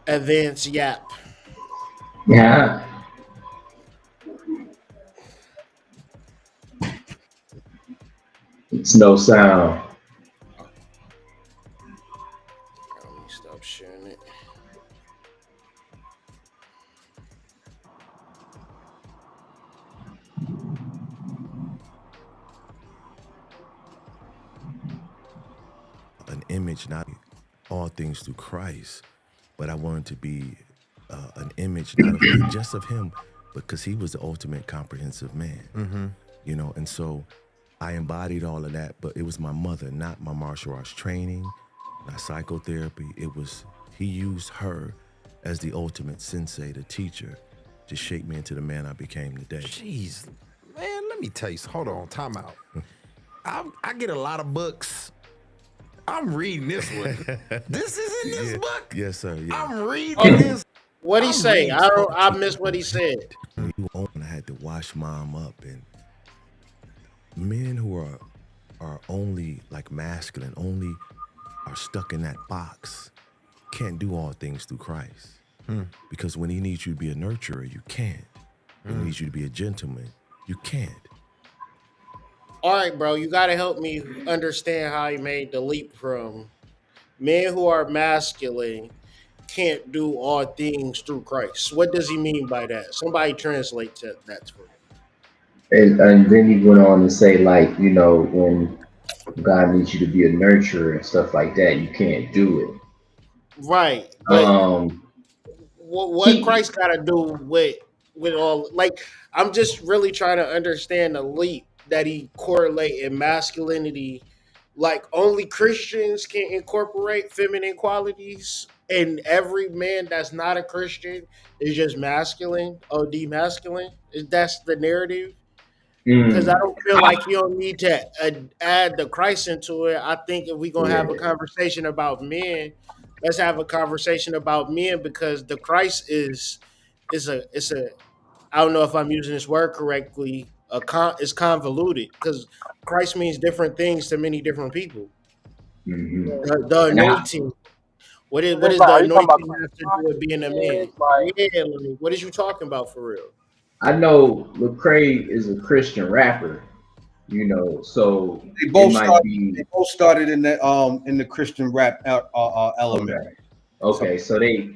advanced yap? Yeah, it's no sound. Let me stop sharing it. An image, not all things through Christ, but I wanted to be an image not of just of him, because he was the ultimate comprehensive man. And so I embodied all of that, but it was my mother, not my martial arts training, not psychotherapy. It was he used her as the ultimate sensei, the teacher, to shape me into the man I became today. Jeez, man, let me tell you. Hold on, time out. I get a lot of books. I'm reading this one. This is in this Yeah. book. Yes, sir. Yeah. I'm reading Oh, this. what he I'm say? reading. I missed what he said. When you were on, I had to wash mom up, and men who are only like masculine, only are stuck in that box, can't do all things through Christ. Because when he needs you to be a nurturer, you can't. When he needs you to be a gentleman, you can't. All right, bro, you got to help me understand how he made the leap from men who are masculine can't do all things through Christ. What does he mean by that? Somebody translate that for me. And then he went on to say, like, when God needs you to be a nurturer and stuff like that, you can't do Right, it. but what He, Christ got to do with with all like I'm just really trying to understand the leap that he correlate in masculinity. Like only Christians can incorporate feminine qualities, and every man that's not a Christian is just masculine or demasculine. That's the narrative. Because I Mm. don't feel like you don't need to add the Christ into it. I think if we're gonna Yeah. have a conversation about men, let's have a conversation about men because the Christ is a I don't know if I'm using this word correctly. It's convoluted because Christ means different things to many different people. Hmm. The And I, anointing. It's What just is like, the are you talking about anointing Christ have to do with being a man? consciousness? Like, Yeah, like, what is you talking about for real? I know Lecrae is a Christian rapper, so They it both might started. be They both started in the Christian rap element. okay. So Okay, so they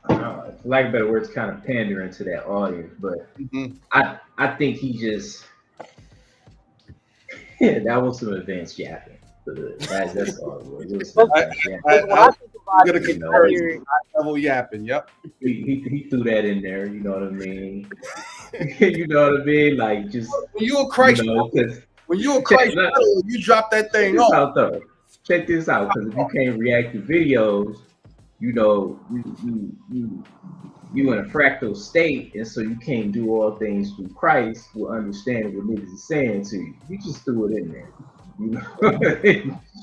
for lack of better words, kind of pandering to that audience, but mhm. I think he just that was some advanced yapping. That's all it was. It was some because I, advanced yapping. when I I was think about gonna it, You I concur. know, hear it. High level yapping. Yep. he threw that in there. You know what I mean? You know what I mean? Like just When you a Christ, because when you a check Christ follower, you drop that check thing this off. out though. Check this out, because if you can't react to videos, you in a fractal state, and so you can't do all things through Christ will understand what niggas is saying to you. You just threw it in there, you know,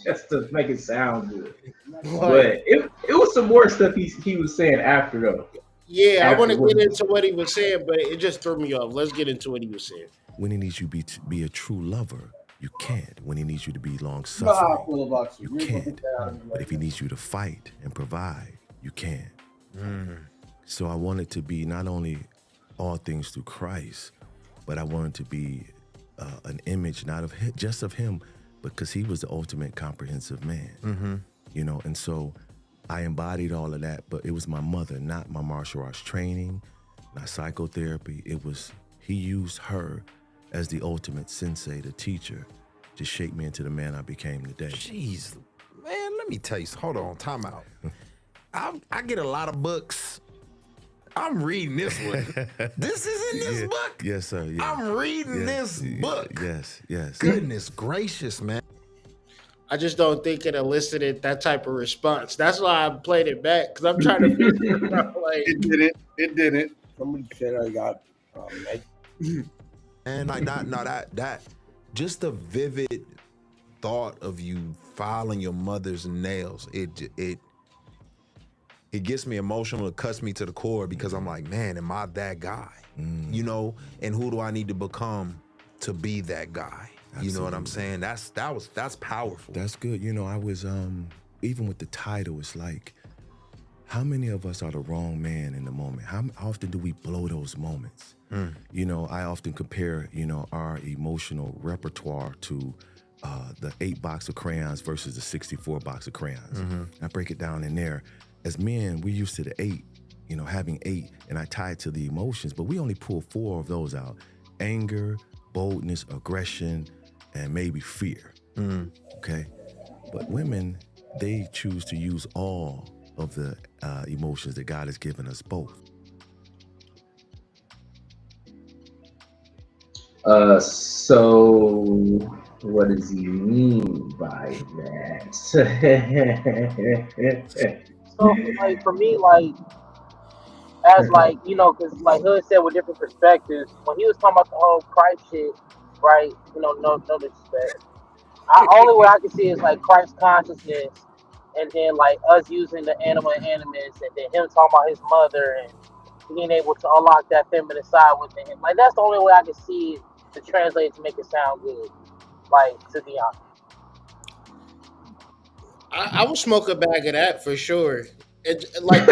just to make it sound good. Like, But it was some more stuff he was saying after though. yeah, I want After to what get he into what he was saying, but it just threw me off. Let's get into what he was saying. When he needs you to be a true lover, you can't. When he needs you to be long You know how I suffering, feel about you. you We're gonna put can't. that out of the But way. if he needs you to fight and provide, you can. So I want it to be not only all things through Christ, but I want it to be an image not of him, just of him, because he was the ultimate comprehensive man. And so I embodied all of that, but it was my mother, not my martial arts training, not psychotherapy. It was he used her as the ultimate sensei, the teacher, to shape me into the man I became today. Jeez, man, let me tell you. Hold on, time out. I get a lot of books. I'm reading this one. This is in this book. Yes, sir. Yeah. I'm reading this book. Yes. Goodness gracious, man. I just don't think it elicited that type of response. That's why I played it back because I'm trying to figure out like It didn't. It didn't. Somebody said I got And like that just the vivid thought of you filing your mother's nails, it gets me emotional. It cuts me to the core because I'm like, man, am I that guy? And who do I need to become to be that guy? You know what I'm saying? That's powerful. That's good. I was even with the title, it's like, how many of us are the wrong man in the moment? How often do we blow those moments? I often compare, our emotional repertoire to the 8 box of crayons versus the 64 box of crayons. I break it down in there. As men, we're used to the 8, having 8, and I tie it to the emotions, but we only pull 4 of those out: anger, boldness, aggression, and maybe fear. Okay? But women, they choose to use all of the emotions that God has given us both. So what does he mean by that? So, like, for me, like, as like, because like Hood said with different perspectives, when he was talking about the whole Christ shit, right? No disrespect. Only way I can see is like Christ consciousness, and then like us using the animal and animus, and then him talking about his mother and being able to unlock that feminine side within him. Like that's the only way I can see it to translate to make it sound good. Like to be honest. I would smoke a bag of that for sure. Like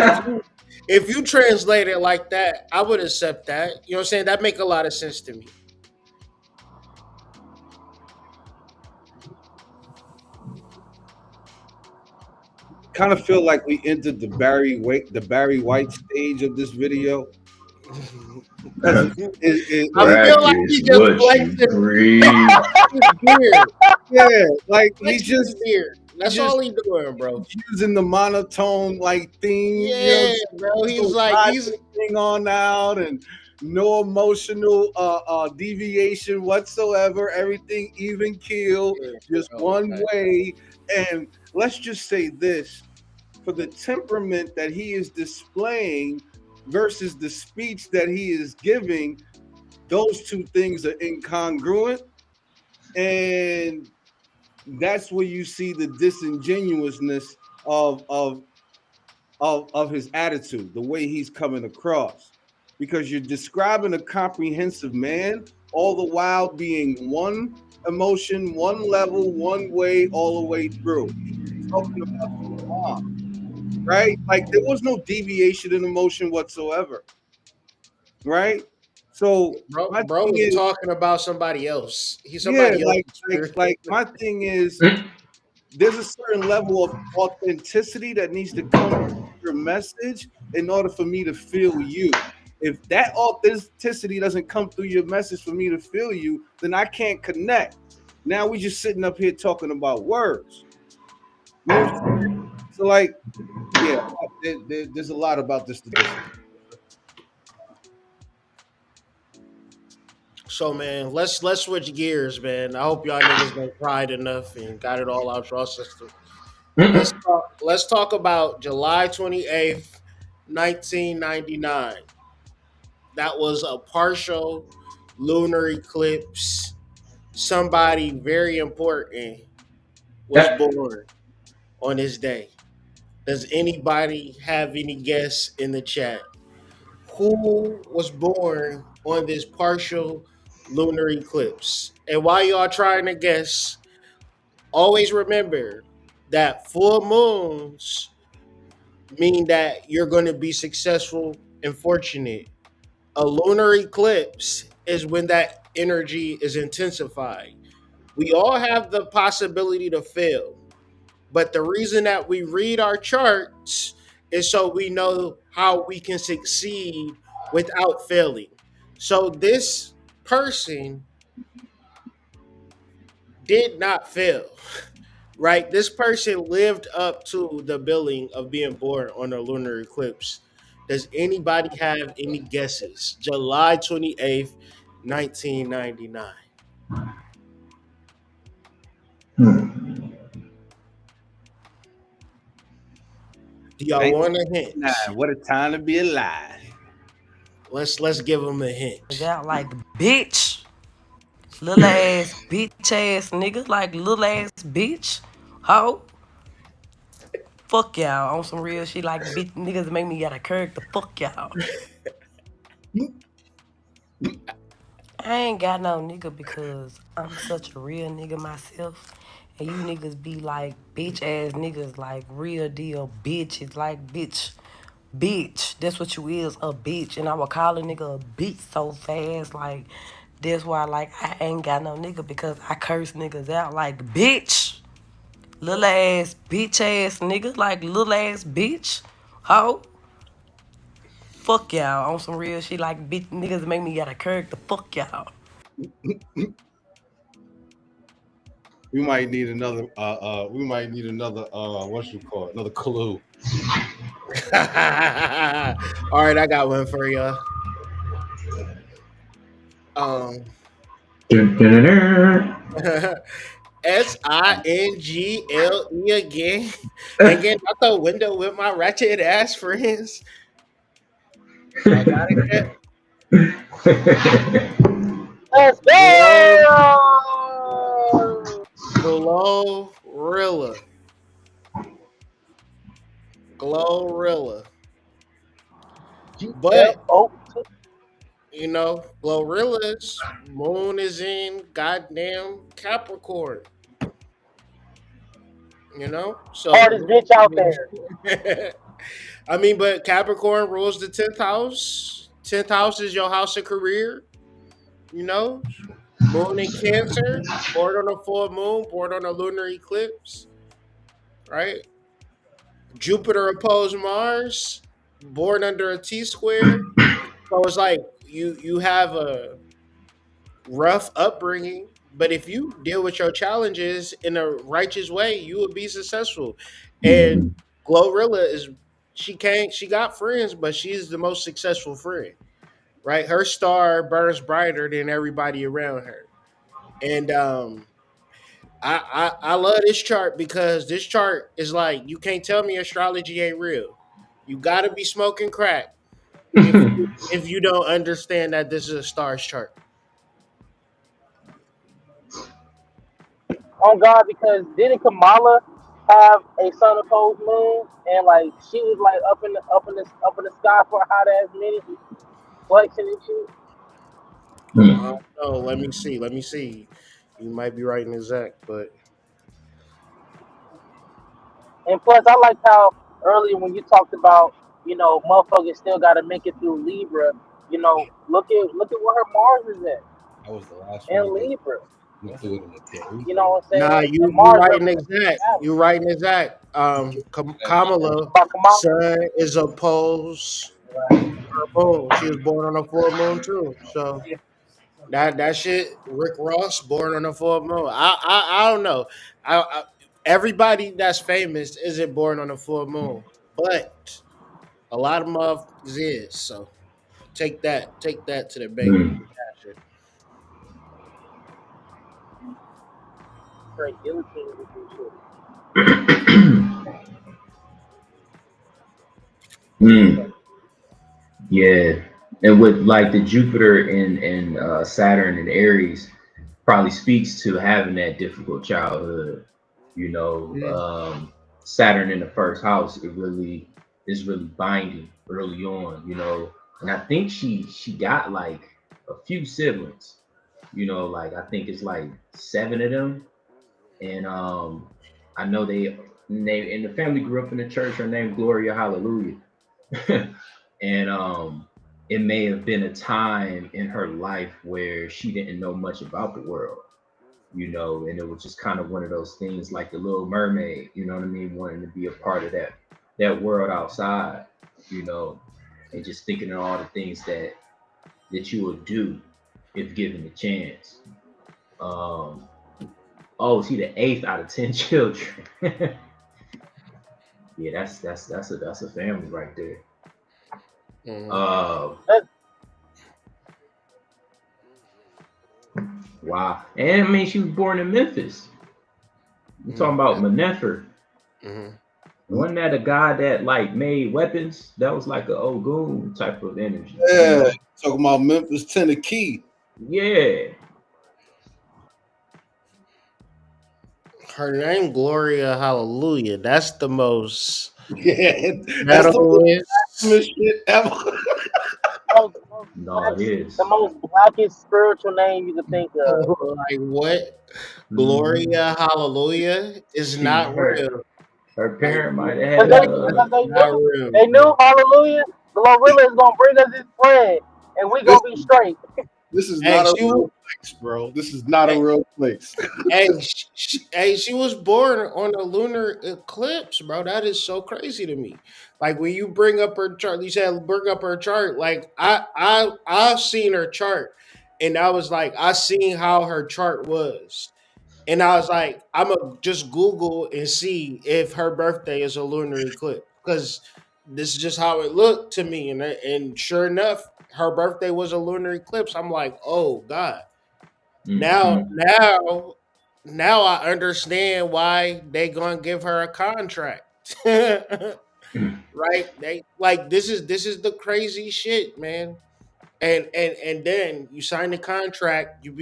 if you translate it like that, I would accept that. You know what I'm saying? That make a lot of sense to me. Kind of feel like we entered the Barry White stage of this video. 'Cause I feel like he just flexed his breathe. beard. yeah, like he Flexed his just beard. That's just all he doing, bro. using the monotone like theme, Yeah, just bro. He's so like ride he's this thing on out and no emotional deviation whatsoever. Everything even keel, yeah, just bro. one Like, way. And let's just say this for the temperament that he is displaying versus the speech that he is giving, those two things are incongruent. And that's where you see the disingenuousness of his attitude, the way he's coming across. Because you're describing a comprehensive man, all the while being one emotion, one level, one way, all the way through. Talking about your mom, right? Like there was no deviation in emotion whatsoever, right? So my bro thing was is, talking about somebody else. He's yeah, somebody else's spirit. like my thing is, there's a certain level of authenticity that needs to come through your message in order for me to feel you. If that authenticity doesn't come through your message for me to feel you, then I can't connect. Now we just sitting up here talking about words. You know what I'm saying? So like, yeah, there's a lot about this to disagree. So man, let's switch gears, man. I hope y'all niggas done cried enough and got it all out your system. Let's talk about July 28th, 1999. That was a partial lunar eclipse. Somebody very important was born on this day. Does anybody have any guess in the chat? Who was born on this partial lunar eclipse? And while y'all trying to guess, always remember that full moons mean that you're going to be successful and fortunate. A lunar eclipse is when that energy is intensified. We all have the possibility to fail, but the reason that we read our charts is so we know how we can succeed without failing. So this person did not fail, right? This person lived up to the billing of being born on a lunar eclipse. Does anybody have any guesses? July 28th, 1999. Do y'all want a hint? 1999, what a time to be alive. Let's give them a hint. Out like bitch, little ass bitch ass nigga, like little ass bitch, hoe. Fuck y'all on some real shit. Like bitch niggas make me got a character. Fuck y'all. I ain't got no nigga because I'm such a real nigga myself. And you niggas be like bitch ass niggas, like real deal bitches, like bitch. Bitch, that's what you is, a bitch. And I would call a nigga a bitch so fast, like that's why like I ain't got no nigga because I curse niggas out like bitch. Little ass bitch ass nigga, like little ass bitch. Ho. Fuck y'all on some real shit like bitch niggas make me got a character. Fuck y'all. We might need another what you call it, another clue. All right, I got one for you. Um, SINGLE again. Hanging out the window with my ratchet ass friends. Y'all got it yet? Let's Glow, go! Glorilla. Glorilla. But GLO. Glorilla's moon is in goddamn Capricorn. Hardest So bitch out there. I mean, but Capricorn rules the 10th house. 10th house is your house of career. You know, moon in Cancer, born on a full moon, born on a lunar eclipse, right? Jupiter opposed Mars, born under a T square. So it's like you have a rough upbringing, but if you deal with your challenges in a righteous way, you will be successful. And Glorilla is she got friends, but she's the most successful friend. Right? Her star burns brighter than everybody around her. And I love this chart because this chart is like you can't tell me astrology ain't real. You gotta be smoking crack if you don't understand that this is a stars chart. On God, because didn't Kamala have a sun opposed moon, and like she was like up in the sky for a hot ass minute, flexing and shit. I don't know. Let me see. Let me see. You might be right in exact, but And plus, I liked how earlier when you talked about, motherfuckers still got to make it through Libra. Look at where her Mars is at That was the last one in you did. Libra. Went through it in a day. You know what I'm nah, saying? And you Mars right in represents exact. balance. You right in exact. Kamala About Kamala, sun is opposed her moon. She was born on a full moon too. So that shit. Rick Ross born on a full moon. I don't know. Everybody that's famous isn't born on a full moon, but a lot of motherfuckers is. So take that to the bank. straight guillotine with this shit. Mm, yeah, and with like the Jupiter and Saturn and Aries probably speaks to having that difficult childhood. You know, Saturn in the first house, it really is really binding early on. You know, and I think she got like a few siblings. You know, like I think it's like seven of them, and I know they and the family grew up in the church. Her name Gloria Hallelujah. And it may have been a time in her life where she didn't know much about the world, you know, and it was just kind of one of those things like the Little Mermaid, you know what I mean, wanting to be a part of that world outside, you know, and just thinking of all the things that you would do if given the chance. Um, oh, see, the eighth out of 10 children. Yeah, that's a family right there. Mhm. Uh, That, wow. And I mean, she was born in Memphis. You talking Mhm. about Menefer? Mhm. Wasn't that a guy that like made weapons? That was like a Ogun type of energy, you Yeah, know? talking about Memphis, Tennessee. Yeah. Her name Gloria Hallelujah. That's the most Yeah, that's the most metalist. blasphemous shit ever. No, it the is. most blackest spiritual name you could think of. Like what? Hmm. Gloria Hallelujah is She not her real. her Like parent might have Because had they, that's because a they not knew, real, they bro. knew, hallelujah, Glorilla is going to bring us his bread, and we This going to be straight. this is Hey, not a she real was. place, bro. This is not a real place. She was born on a lunar eclipse, bro. That is so crazy to me. Like when you bring up her chart, you said bring up her chart. Like I've seen her chart, and I was like, I seen how her chart was, and I was like, I'm gonna just Google and see if her birthday is a lunar eclipse because this is just how it looked to me, and sure enough, her birthday was a lunar eclipse. I'm like, oh god. Now, mm-hmm. now, now I understand why they gonna give her a contract. Right? They like this is the crazy shit, man. And then you sign the contract, you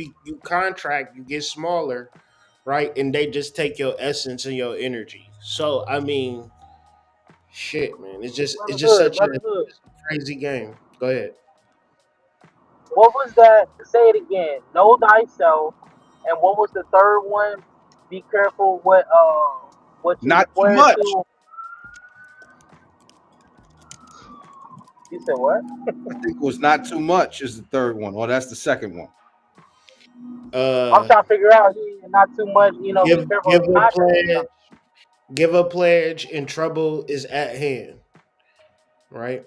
contract, you get smaller, right? And they just take your essence and your energy. So I mean, shit, man. It's Brother just Hood, such a Brother Hood. crazy game. Go ahead. What was that? Say it again. Know thyself. And what was the third one? Be careful what you Not too swear much. to. You said what? I think it was not too much is the third one. Oh, that's the second one. I'm Uh trying to figure out. Yeah, not too much. Be careful give of the a contract or pledge, something. give a pledge, and trouble is at hand, right?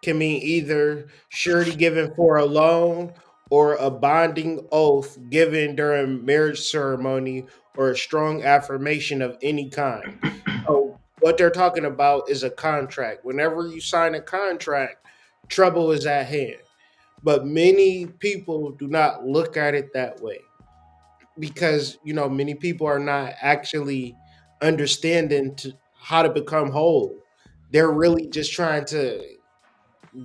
Can mean either surety given for a loan or a bonding oath given during marriage ceremony or a strong affirmation of any kind. So what they're talking about is a contract. Whenever you sign a contract, trouble is at hand. But many people do not look at it that way because many people are not actually understanding how to become whole. They're really just trying to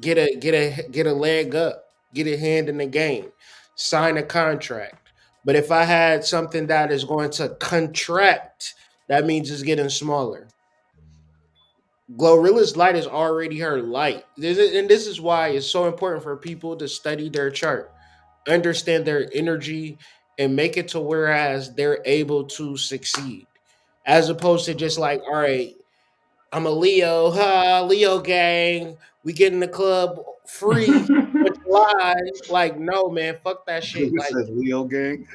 get a leg up, get a hand in the game, sign a contract. But if I had something that is going to contract, that means it's getting smaller. Glorilla's light is already her light. And this is why it's so important for people to study their chart, understand their energy, and make it to whereas they're able to succeed. As opposed to just like, all right, I'm a Leo, Leo gang. We get in the club free for July. Like, no, man, fuck that shit. Nigga Like, said Leo gang.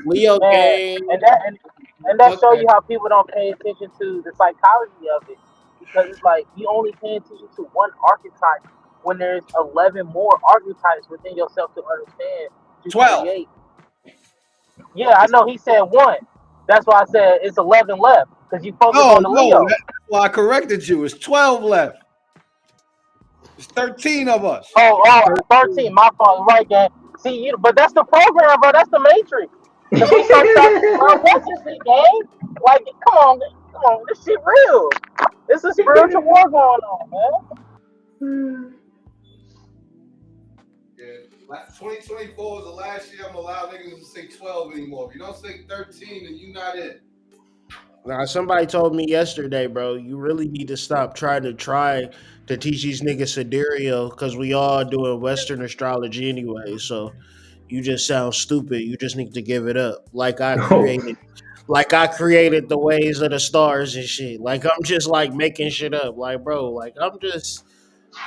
Leo Man, gang, and that fuck show that. you how people don't pay attention to the psychology of it, because it's like you only pay attention to one archetype when there's 11 more archetypes within yourself to understand to 12. create. Yeah, I know he said one. That's why I said it's 11 left because you focus No, on the no. Leo. That's why I corrected you. It's 12 left. It's 13 of us. Oh, 13. My fault. Right, gang. See, but that's the program, bro. That's the matrix. Because we so stuck. Bro, what's this shit, gang? Like, come on. This shit real. It's a spiritual war going on, man. Yeah, 2024 is the last year I'm allowed niggas to say 12 anymore. If you don't say 13, then you not in. Now, somebody told me yesterday, bro, you really need to stop try to teach these niggas sidereal because we all doing Western astrology anyway. So you just sound stupid. You just need to give it up. Oh, Like I created the ways of the stars and shit. Like I'm just like making shit up. Like, bro, like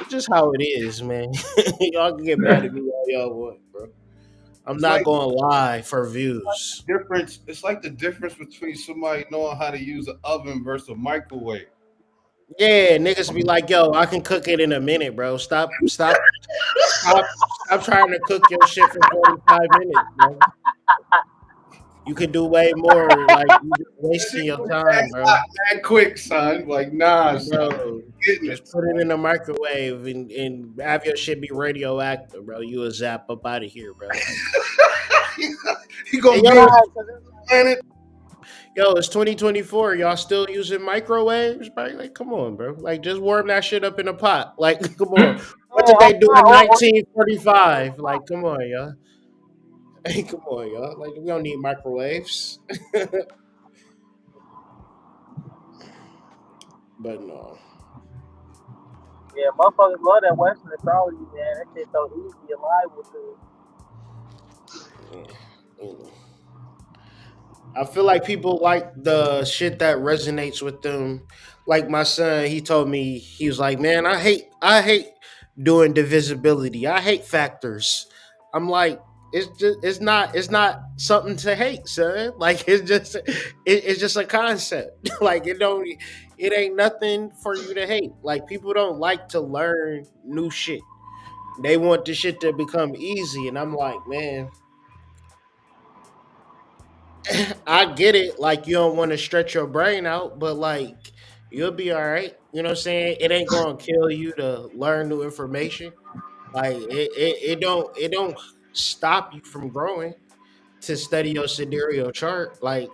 it's just how it is, man. Y'all can get mad at me all y'all want, bro. I'm It's not like going to lie for views. difference. It's like the difference between somebody knowing how to use an oven versus a microwave. Yeah, niggas be like, yo, I can cook it in a minute, bro. Stop trying to cook your shit for 45 minutes, bro. You can do way more. Like you just That wasting shit your goes time, bro. that quick, son. Like, nah, son. Bro, Getting just it. put it in the microwave and have your shit be radioactive, bro. You a zap up out of here, bro. Like, He hey, gonna be yo, on Right, 'cause the planet. yo, it's 2024. Y'all still using microwaves, bro? Like, come on, bro. Like, just warm that shit up in a pot. Like, come on. What did or they do in not, or you 1945? Like, come on, y'all. Hey, come on, y'all. Like, we don't need microwaves. But no. yeah, motherfuckers love that Western astrology, man. That shit so easy and liable to. Yeah. Mm. I feel like people like the shit that resonates with them. Like my son, he told me he was like, "Man, I hate doing divisibility. I hate factors." I'm like, it's not something to hate, son. Like it's just a concept. Like it ain't nothing for you to hate. Like people don't like to learn new shit. They want the shit to become easy, and I'm like, man, I get it. Like you don't want to stretch your brain out, but like you'll be all right. You know what I'm saying? It ain't gonna kill you to learn new information. Like it don't stop you from growing to study your sidereal chart. Like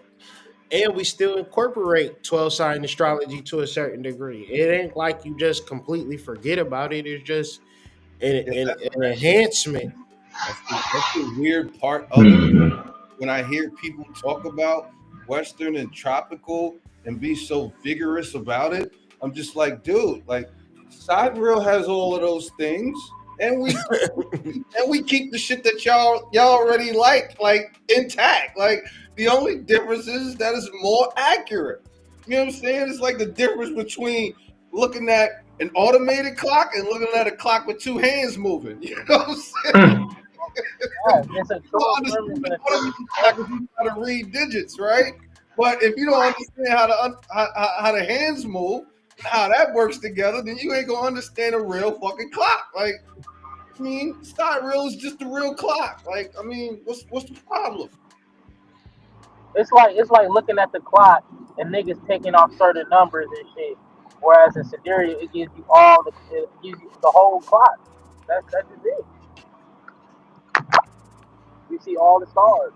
and we still incorporate 12 sign astrology to a certain degree. It ain't like you just completely forget about it. It's just Yeah, an enhancement. that's the weird part of it. mhm. When I hear people talk about Western and tropical and be so vigorous about it, I'm just like, dude, like Sidereal has all of those things, and we keep the shit that y'all already like intact. Like the only difference is that it's more accurate. You know what I'm saying? It's like the difference between looking at an automated clock and looking at a clock with two hands moving. You know what I'm saying? Mm. Yeah, it's a You true don't experiment understand and a the true automated clock if you know how to read digits, right? But if you don't understand how the hands move and how that works together, then you ain't gonna understand a real fucking clock. Like I mean, sidereal is just a real clock. Like, I mean, what's the problem? It's like looking at the clock and niggas taking off certain numbers and shit. Whereas in sidereal, it gives you the whole clock. That's just it. You see all the stars.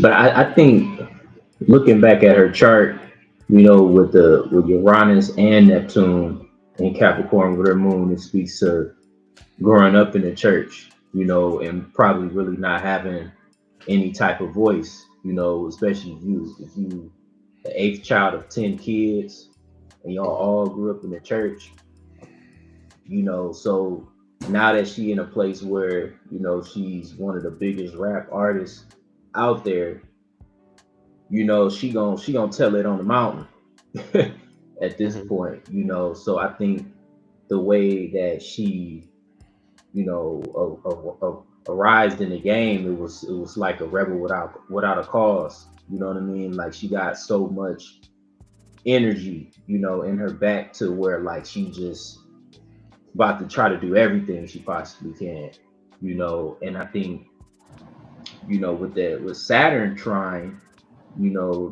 But I think looking back at her chart, with Uranus and Neptune in Capricorn with her moon, it speaks to growing up in the church, and probably really not having any type of voice, especially if you the eighth child of 10 kids and y'all all grew up in the church, so now that she in a place where, she's one of the biggest rap artists out there, she gonna tell it on the mountain at this Mhm. point, so I think the way that she arised in the game, it was like a rebel without a cause. You know what I mean? Like she got so much energy, in her back to where like she just about to try to do everything she possibly can. And I think with Saturn trying,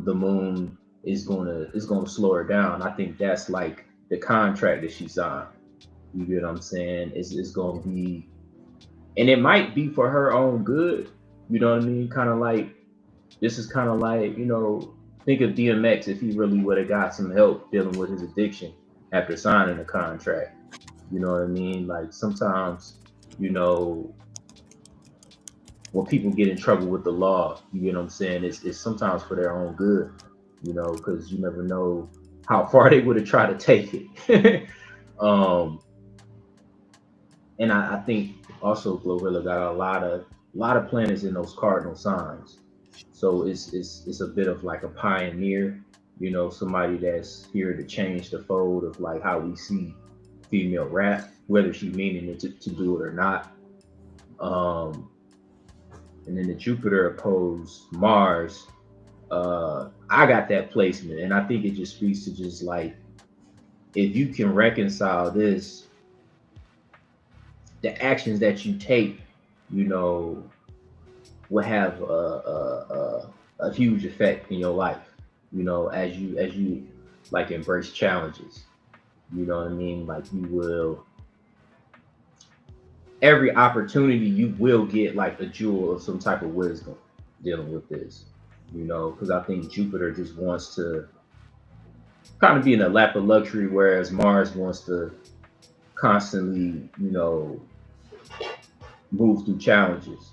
the moon is gonna slow her down. I think that's like the contract that she signed. You get what I'm saying? It's gonna be, and it might be for her own good. You know what I mean? Kind of like this is kind of like think of DMX if he really would have got some help dealing with his addiction after signing a contract. You know what I mean? Like sometimes you know when people get in trouble with the law, you get what I'm saying? It's sometimes for their own good. Because you never know how far they would have tried to take it. um, and I think also Glorilla got a lot of planets in those cardinal signs, so it's a bit of like a pioneer, somebody that's here to change the fold of like how we see female rap, whether she's meaning it to do it or not. Um, and then the Jupiter opposed Mars. I got that placement, and I think it just speaks to just like if you can reconcile this, the actions that you take, you know, will have a huge effect in your life. As you like embrace challenges. You know what I mean? Like you will every opportunity you will get like a jewel of some type of wisdom dealing with this. Because I think Jupiter just wants to kind of be in a lap of luxury, whereas Mars wants to constantly, move through challenges.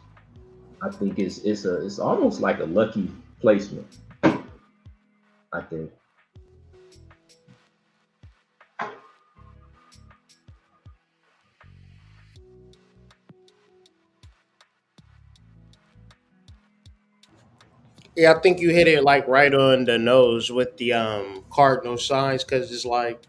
I think it's almost like a lucky placement. I think. Yeah, I think you hit it like right on the nose with the cardinal signs because it's like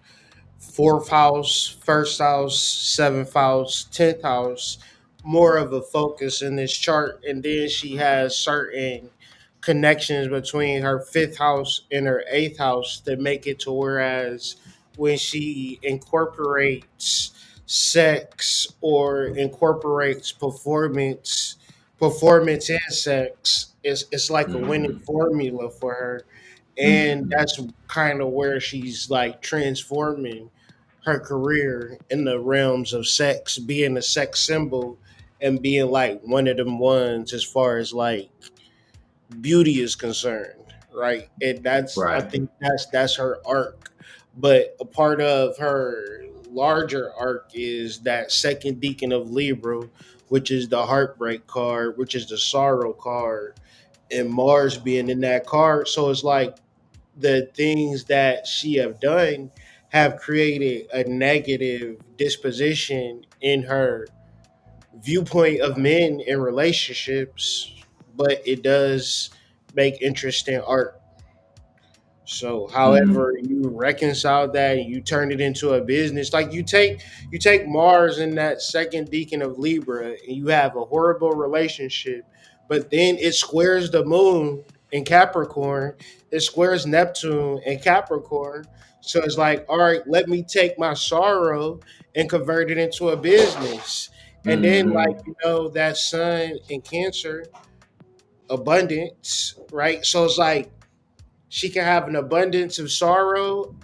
fourth house, first house, seventh house, 10th house, more of a focus in this chart. And then she has certain connections between her fifth house and her eighth house that make it to whereas when she incorporates sex or incorporates performance and sex, it's like a winning Mm-hmm. formula for her. And Mm-hmm. that's kind of where she's like transforming her career in the realms of sex, being a sex symbol and being like one of them ones as far as like beauty is concerned, right? And that's I Right. think that's her arc. But a part of her larger arc is that second deacon of Libra, which is the heartbreak card, which is the sorrow card, and Mars being in that card. So it's like the things that she have done have created a negative disposition in her viewpoint of men in relationships, but it does make interesting art. So, Mm-hmm. however you reconcile that, you turn it into a business. Like you take Mars in that second deacon of Libra, and you have a horrible relationship, but then it squares the moon. in Capricorn. It squares Neptune in Capricorn. So it's like, all right, let me take my sorrow and convert it into a business. And then, like, Mm-hmm. that sun in Cancer, abundance, right? So it's like she can have an abundance of sorrow,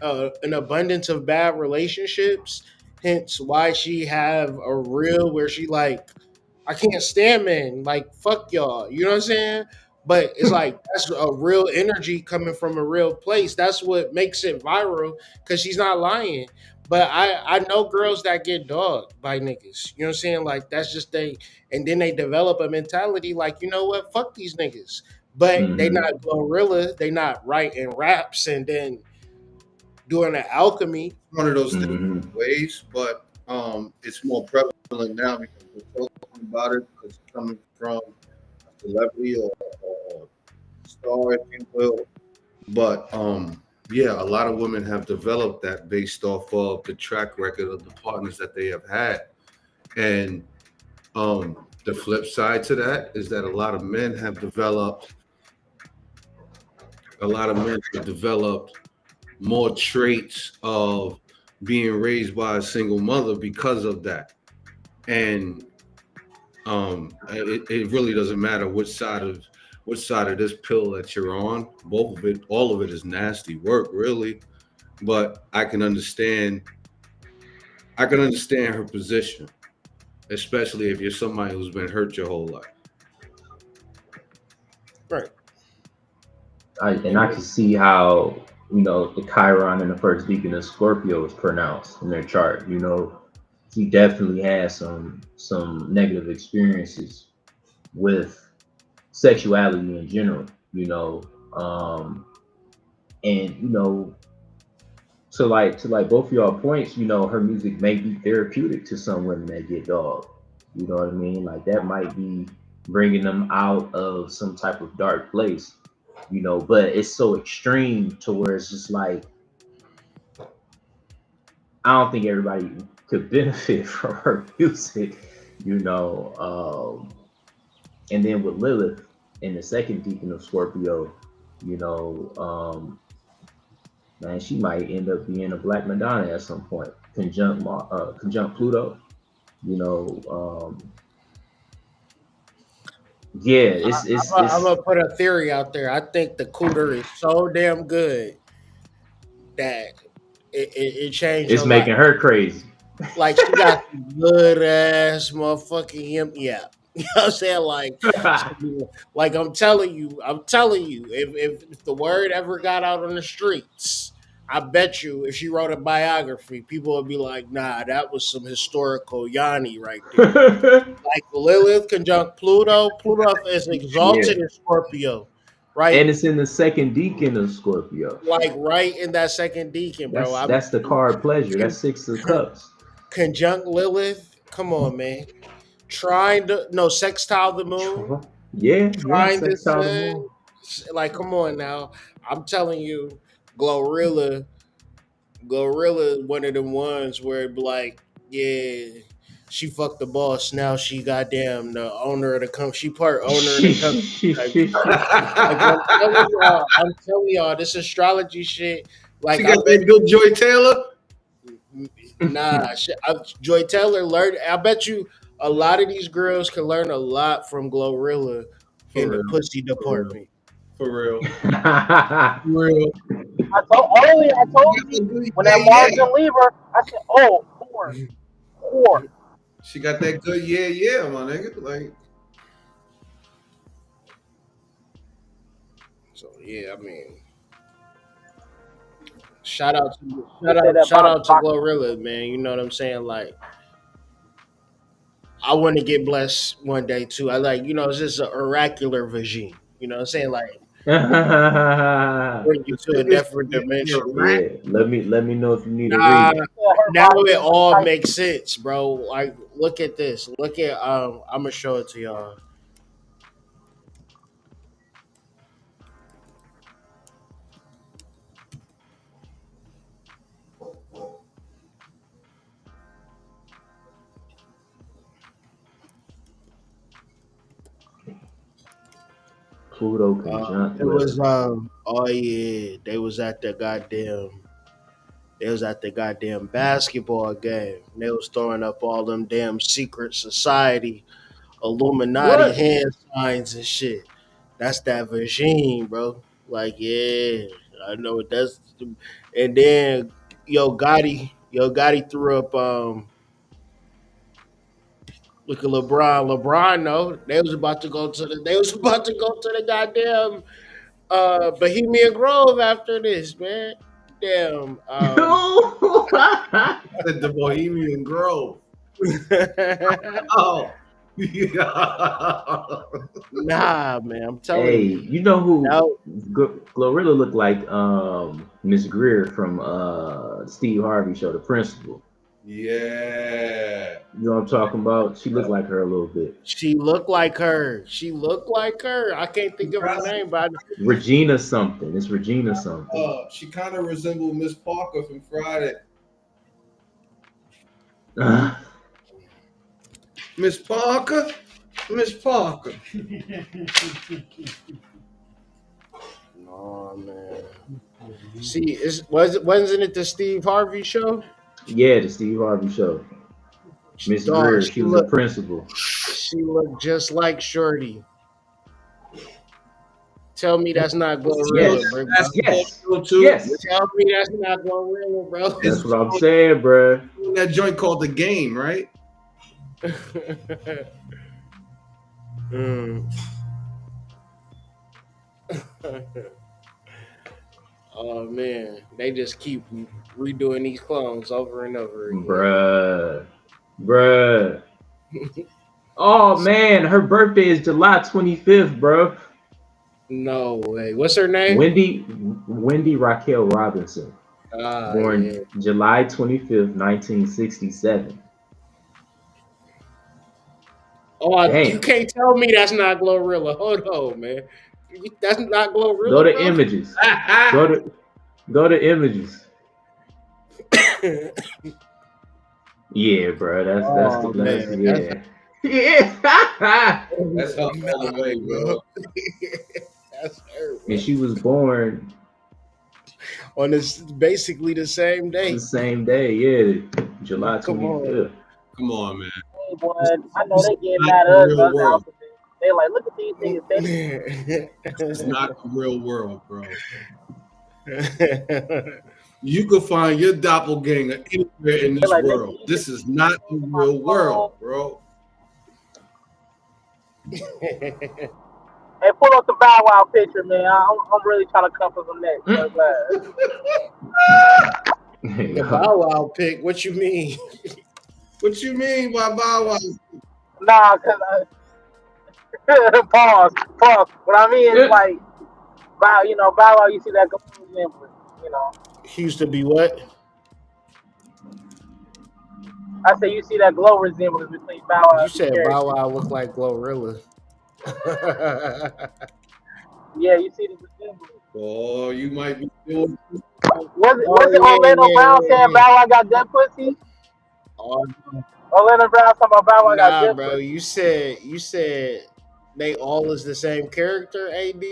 an abundance of bad relationships. Hence, why she have a real where she like, I can't stand men. Like, fuck y'all. You know what I'm saying? But it's like that's a real energy coming from a real place. That's what makes it viral because she's not lying. But I know girls that get dogged by niggas. You know what I'm saying? Like that's just they, and then they develop a mentality like, you know what? Fuck these niggas. But they Mm-hmm. not gorilla. They not writing raps and then doing an alchemy. One of those things Mm-hmm. ways, but it's more prevalent now because we're talking about it because it's coming from a celebrity or star, if you will. But yeah, a lot of women have developed that based off of the track record of the partners that they have had. And the flip side to that is that a lot of men have developed more traits of being raised by a single mother because of that. And it really doesn't matter which side of this pill that you're on. Both of it, all of it is nasty work, really. But I can understand her position, especially if you're somebody who's been hurt your whole life. Right. And I can see how the Chiron in the first deacon of Scorpio is pronounced in their chart. He definitely has some negative experiences with sexuality in general. And to like both of y'all points, her music may be therapeutic to some women that get dogged. You know what I mean? Like that might be bringing them out of some type of dark place. But it's so extreme to where it's just like I don't think everybody could benefit from her music. you know. And then with Lilith in the second deacon of Scorpio, you know, man, she might end up being a Black Madonna at some point, conjunct Pluto. You know, yeah, I'm it's gonna put a theory out there. I think the cooter is so damn good that it changed her it's life. making her crazy. Like she got some good ass motherfucking him. Yeah, you know what I'm saying? Like I'm telling you, if the word ever got out on the streets, I bet you if she wrote a biography, people would be like, nah, that was some historical Yanni right there. Like Lilith conjunct Pluto. Pluto is Yeah, exalted in Scorpio, right? and it's in the second deacon of Scorpio. Like right in that second deacon, bro. That's the card pleasure. That's Con, six of con, cups. conjunct Lilith. Come on, man. Trying to no sextile the moon. Yeah, Trying to sextile the sun. moon. Like, come on now. I'm telling you, Glorilla, Glorilla, one of them ones where it be like, yeah, she fucked the boss. Now she goddamn the owner of the company. She part owner of the company. Type shit. Like I'm telling y'all, this astrology shit. Like She I got bet that good Joy Taylor nah, Joy Taylor learned. I bet you a lot of these girls can learn a lot from Glorilla in for the real, pussy for real, department. for real, for real. I She told got you that good when that yeah, Mars yeah. and Libra, I said, oh, whore. She got that good yeah, yeah, my nigga. Like So yeah, I mean, shout out to They said that shout out to box. Glorilla, man. You know what I'm saying? Like, I want to get blessed one day too. I like, it's just an oracular regime. You know what I'm saying? Like, bring you the to a shit is different yeah, dimension. right. Yeah, let me know if you need a Nah, reading. Her now body it is Mike all Tyson. makes sense, bro. Like, look at this. Look at I'm gonna show it to y'all. Pluto conjunct It was Lilith. oh yeah, they was at the goddamn basketball game. They was throwing up all them damn secret society Illuminati What? hand signs and shit. That's that regime, bro. Like, yeah, I know what that's. And then Yo Gotti threw up. Look at LeBron. LeBron, no, they was about to go to the goddamn Bohemian Grove after this, man. Damn. At the Bohemian Grove. Oh, yeah. Nah, man, I'm Hey, telling you. you know who No, Glorilla looked like? Miss Greer from Steve Harvey show, The Principal. Yeah. You know what I'm talking about? She looked like her a little bit. she looked like her. She looked like her. I can't think of her name, but Regina something. It's Regina something. She kind of resembled Miss Parker from Friday. Miss Parker, Miss Parker. oh man. See, wasn't it the Steve Harvey show? Yeah, the Steve Harvey show. Miss Dog, Greer, she was the principal. she looked just like Shorty. Tell me that's not Glorilla, Yes. bro. Yes. Too. Yes. Tell me that's not Glorilla, bro. That's what I'm saying, bro. That joint called The Game, right? Mm. Oh man, they just keep redoing these clones over and over again. Bruh. Oh man, her birthday is July 25th, bro. No way. What's her name? Wendy Raquel Robinson. Born Yeah. July 25th, 1967. Oh, Damn. you can't tell me that's not Glorilla. Hold on, man. That's not Glorilla. Go to bro? images. Go to images. Yeah, bro. That's Oh, the that's, man. yeah. Yeah. That's her all the way, bro. That's her, bro. And she was born On this basically the same day. the same day, yeah. July Come on. 25th. Come on, man. Hey, boy, I know they getting Not mad the at us. real Us world. alphabet. They like, look at these niggas. It's not the real world, bro. You could find your doppelganger anywhere in this Like, world. This is not the real world, bro. Hey, pull up the Bow Wow picture, man. I'm really trying to come for some next. The Bow Wow pick. What you mean? What you mean by Bow Wow? Nah, cause pause. What I mean is like, Bow Wow. You see that resemblance, He used to be what? I say you see that glow resemblance between Bow Wow. You said Bow Wow looked like Glorilla. Yeah, you see the resemblance. Oh, you might be doing. Was it Orlando Brown saying Bow Wow got that pussy? Orlando Brown talking about Bow Wow got Nah, that bro. pussy. You said they all is the same character, AD?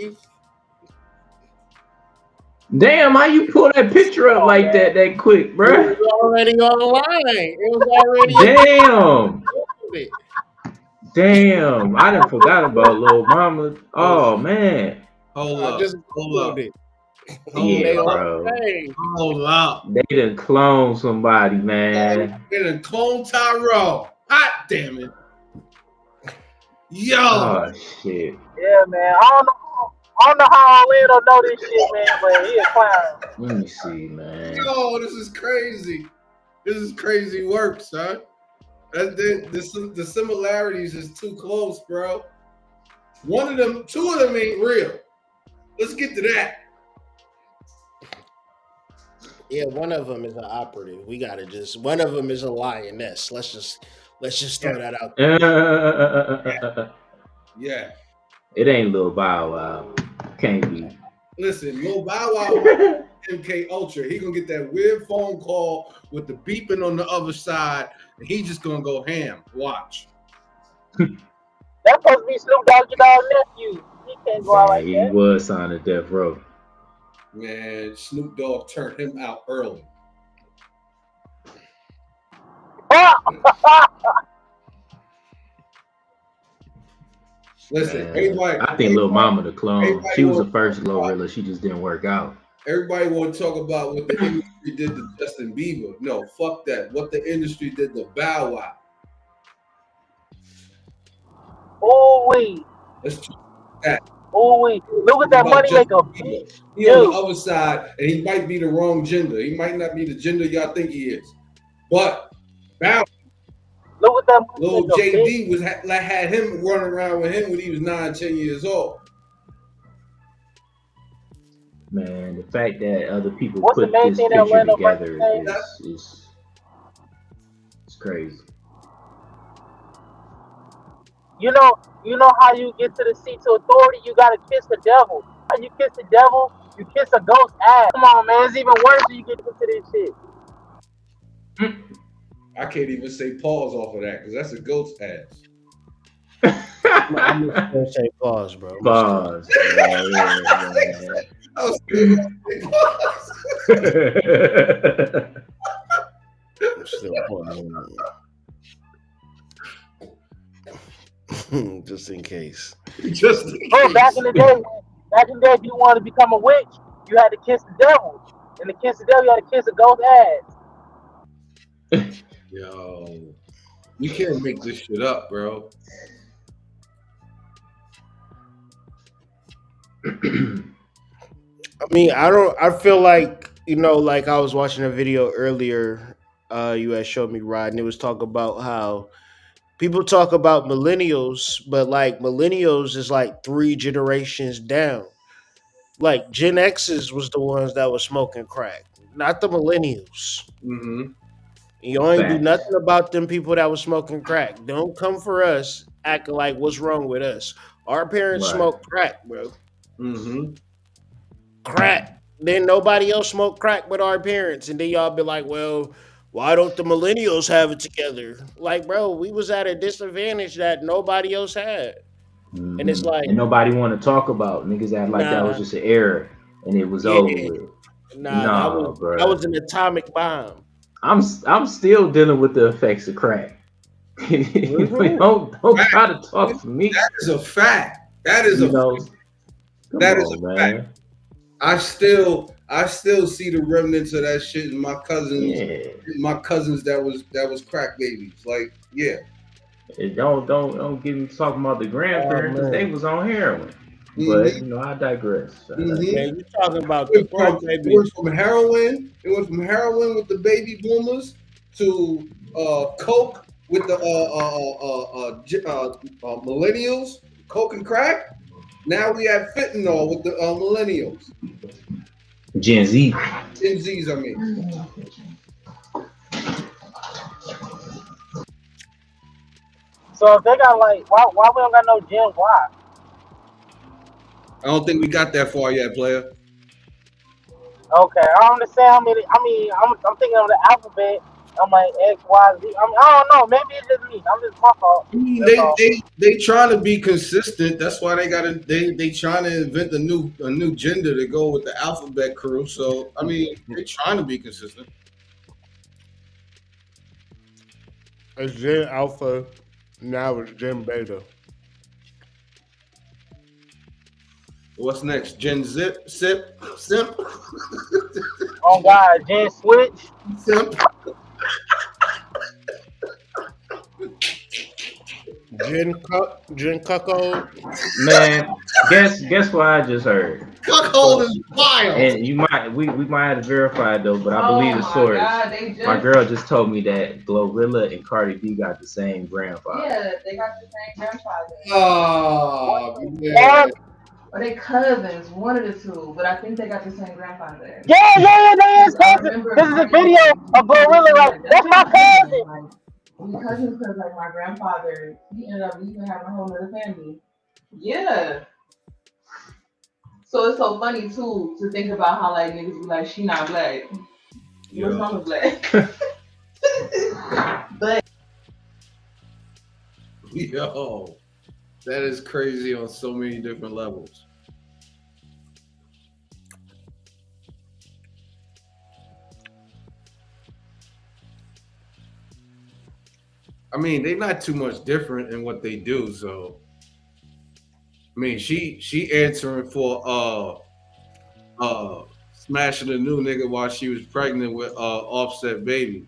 Damn, how you pull that picture up like that quick, bro? It was already online. It was already Damn, I done forgot about Lil Mama. Oh man. Hold I up. just Hold up. it. Yeah, bro. Hold up. They done cloned somebody, man. They done clone Tyrone. Hot damn it. Yo. Oh shit. Yeah, man. I don't know how Orlando know this shit, man, but he a clown. Let me see, man. Yo, this is crazy. This is crazy work, son. The similarities is too close, bro. Two of them ain't real. Let's get to that. Yeah, one of them is an operative. We gotta one of them is a lioness. Let's just throw that out there. Yeah. It ain't Lil Bow Wow. Can't be. Listen, Lil Bow Wow, MK Ultra, he gonna get that weird phone call with the beeping on the other side, and he just gonna go ham. Watch. That's supposed to be Snoop Doggy Dogg nephew. He can't go out Man, like he that. was signed to death row. Man, Snoop Dogg turned him out early. Listen, Man, everybody, I think Lil Mama the clone. everybody She was the want first Glorilla. She just didn't work out. everybody want to talk about what the industry did to Justin Bieber. No, fuck that. What the industry did to Bow Wow. Oh wait, Let's talk that. oh wait. Look at that About money maker, Justin Bieber. bitch. He on the Dude, other side, and he might be the wrong gender. He might not be the gender y'all think he is. But Bow look at that money Lil maker, bitch. JD was had him running around with him when he was 9, 10 years old. Man, the fact that other people What's the put main this thing that picture Orlando together Brand is it's crazy. You know how you get to the seat to authority? You gotta kiss the devil. How you kiss the devil? You kiss a ghost ass. Come on, man. It's even worse when you get into this shit. I can't even say pause off of that because that's a ghost ass. I'm just gonna say pause, bro. Pause. Yeah. I was still gonna say pause. I'm still pausing. Just in case. Just in Oh, case. back in the day, if you wanted to become a witch, you had to kiss the devil. And to kiss the devil, you had to kiss a ghost ass. Yo, you can't make this shit up, bro. I mean, I feel like, like I was watching a video earlier, you had showed me, Rod, and it was talking about how people talk about millennials, but like millennials is like 3 generations down. Like Gen X's was the ones that was smoking crack, not the millennials. Mm-hmm. You ain't do Facts. nothing about them people that was smoking crack. Don't come for us acting like what's wrong with us. Our parents Right. smoked crack, bro. Mm-hmm. Crack. Then nobody else smoked crack but our parents. And then y'all be like, well, why don't the millennials have it together? Like, bro, we was at a disadvantage that nobody else had. And it's like, And nobody want to talk about niggas act like that was nah, just an error and it was yeah, over with. nah, Nah, that bro. was an atomic bomb. I'm still dealing with the effects of crack. don't try to talk to me. That is a fact. That is You a know, come that is on, a fact. man. I still see the remnants of that shit in my cousins. Yeah. My cousins that was crack babies. Like, yeah. And don't get me talking about the grandparents because they man. was on heroin. Mm-hmm. But I digress. Mm-hmm. Man, you talking about It the went crack baby. it went from heroin. It went from heroin with the baby boomers to coke with the millennials, coke and crack. Now we have fentanyl with the millennials, Gen Z. Gen Zs. I mean, So if they got like, why we don't got no Gen Y? I don't think we got that far yet, player. Okay, I understand. I'm thinking of the alphabet. I'm like X, Y, Z. I don't know. Maybe it's just me. I'm just my fault. That's all. They trying to be consistent. That's why they trying to invent a new gender to go with the alphabet crew. So I mean, they trying to be consistent. It's Gen Alpha. Now it's Gen Beta. What's next? Gen Zip, Sip, Simp, Oh God, Gen Switch. Simp. Gen Cuckold. Man, guess what I just heard. Cuckold is wild. And we might have to verify it though, but I believe the source. My girl just told me that Glorilla and Cardi B got the same grandfather. Yeah, they got the same grandfather. Oh man. Or they cousins, one of the two, but I think they got the same grandfather. Yeah, they is I cousins. remember This is a Cardi video of Glorilla. Like, that's my cousin. Like, we cousins because like my grandfather, he ended up even having a whole other family. Yeah. So it's so funny too to think about how like niggas be like, she not black. Your mama black. But Yo. That is crazy on so many different levels. I mean, they're not too much different in what they do. So, I mean, she answering for smashing a new nigga while she was pregnant with Offset baby,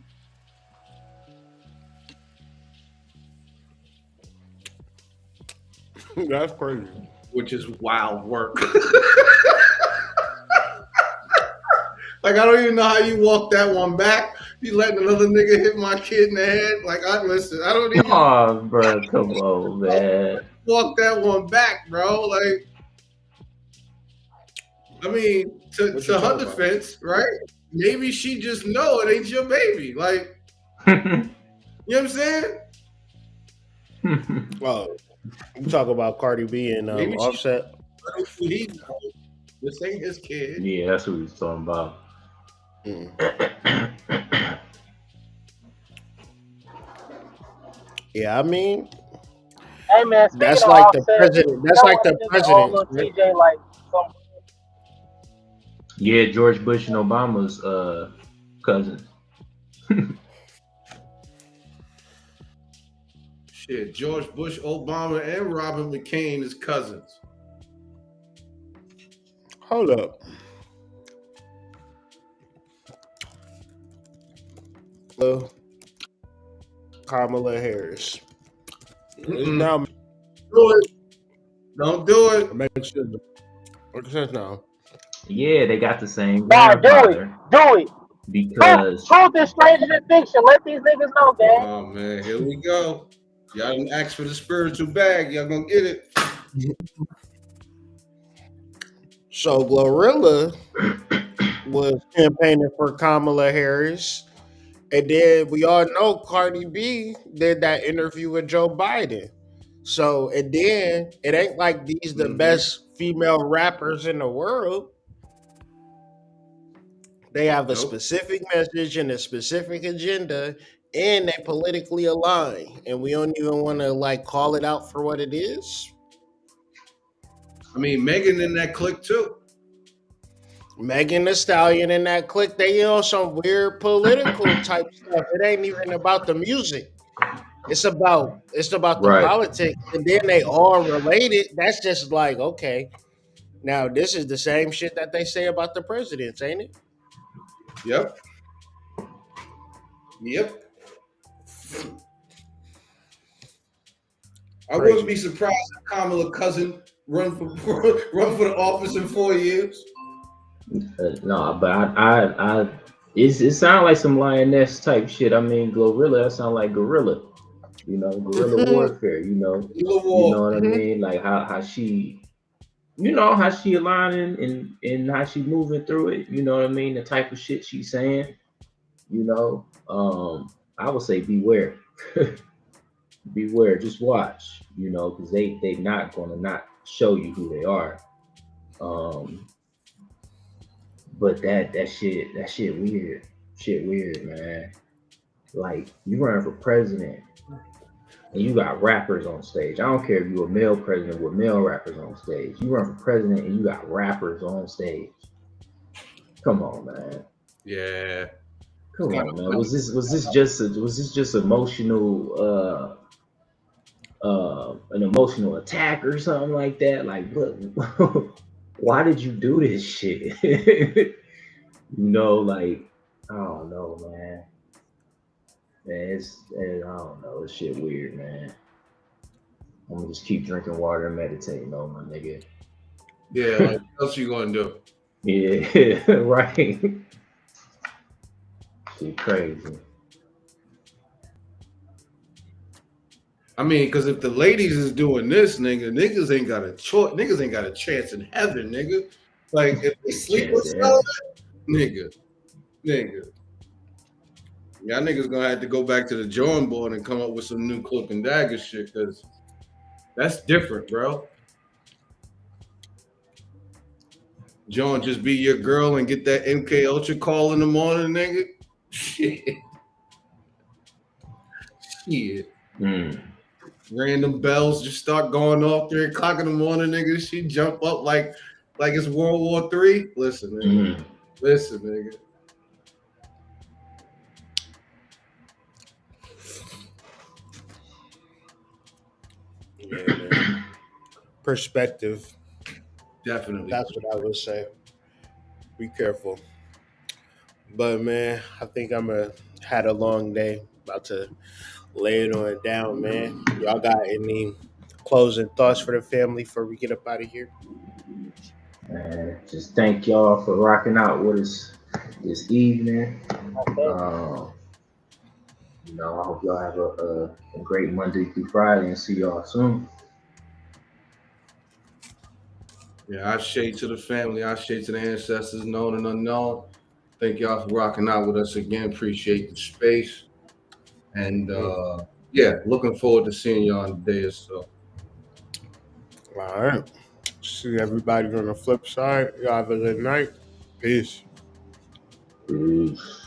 That's crazy. which is wild work. Like I don't even know how you walk that one back. You letting another nigga hit my kid in the head. Like I listen, I don't even Oh, bro, come on, man. walk that one back, bro. Like I mean, to What you her talking about? defense, right? Maybe she just know it ain't your baby. Like you know what I'm saying? Oh, you talk about Cardi B and Maybe she Offset. he this ain't his kid. Yeah, that's what he was talking about. Mm. Yeah, I mean, Hey man, speaking that's of like the Offset, president. you That's know like what the nigga owe presidents, little right? TJ like some Yeah, George Bush and Obama's cousins. Shit, George Bush, Obama, and Robert McCain is cousins. Hold up. Kamala Harris. It's Mm-mm. now Do it. Don't do it. makes sense. Makes sense now. Yeah, they got the same Nah, do it. grandfather Do it. because Truth is stranger than fiction. Let these niggas know, gang. Oh man, here we go. Y'all didn't ask for the spiritual bag. Y'all gonna get it. So Glorilla was campaigning for Kamala Harris. And then we all know Cardi B did that interview with Joe Biden. So, and then it ain't like these the Mm-hmm. best female rappers in the world. They have a Nope. specific message and a specific agenda, and they politically align. And we don't even want to like call it out for what it is. I mean, Megan in that clique too. Megan Thee Stallion and that clique, they on some weird political type stuff. It ain't even about the music. It's about the right. politics, and then they all related. That's just like okay. Now this is the same shit that they say about the presidents, ain't it? Yep. Yep. I wouldn't be Crazy. surprised if Kamala cousin run for run for the office in 4 years. No, but it sounds like some lioness type shit. I mean, Glorilla, that sound like gorilla. Guerrilla warfare. Little You know war. what I mean? Like how she, how she aligning and how she moving through it. You know what I mean? The type of shit she's saying. I would say beware. Beware. Just watch. Because they not gonna not show you who they are. Um, but that shit weird. Shit weird, man. Like you running for president and you got rappers on stage. I don't care if you're a male president with male rappers on stage. You run for president and you got rappers on stage. Come on, man. Yeah. Come Kind on, of man. funny. Was this just emotional an emotional attack or something like that? Like what why did you do this shit? Like I don't know, man. I don't know. This shit weird, man. I'm gonna just keep drinking water and meditating on my nigga. Yeah. Like, what else you gonna do? Yeah, right. Shit crazy. I mean, because if the ladies is doing this, niggas ain't got a choice. Niggas ain't got a chance in heaven, nigga. Like if they sleep with Chance to something, heaven. nigga. Y'all niggas gonna have to go back to the drawing board and come up with some new cloak and dagger shit, because that's different, bro. John, just be your girl and get that MK Ultra call in the morning, nigga. Shit. Shit. Mm. Random bells just start going off 3 o'clock in the morning, nigga. She jump up like it's World War III. Listen, nigga. Mm. Listen, nigga. Yeah, man. Perspective. Definitely. That's what I would say. Be careful. But man, I think had a long day. About to lay it on down, man. Y'all got any closing thoughts for the family before we get up out of here? And just thank y'all for rocking out with us this evening. Okay. I hope y'all have a great Monday through Friday and see y'all soon. Yeah, I shade to the family. I shade to the ancestors, known and unknown. Thank y'all for rocking out with us again. Appreciate the space. And yeah, looking forward to seeing y'all in a day or so. All right. See everybody on the flip side. Y'all have a good night. Peace. Peace.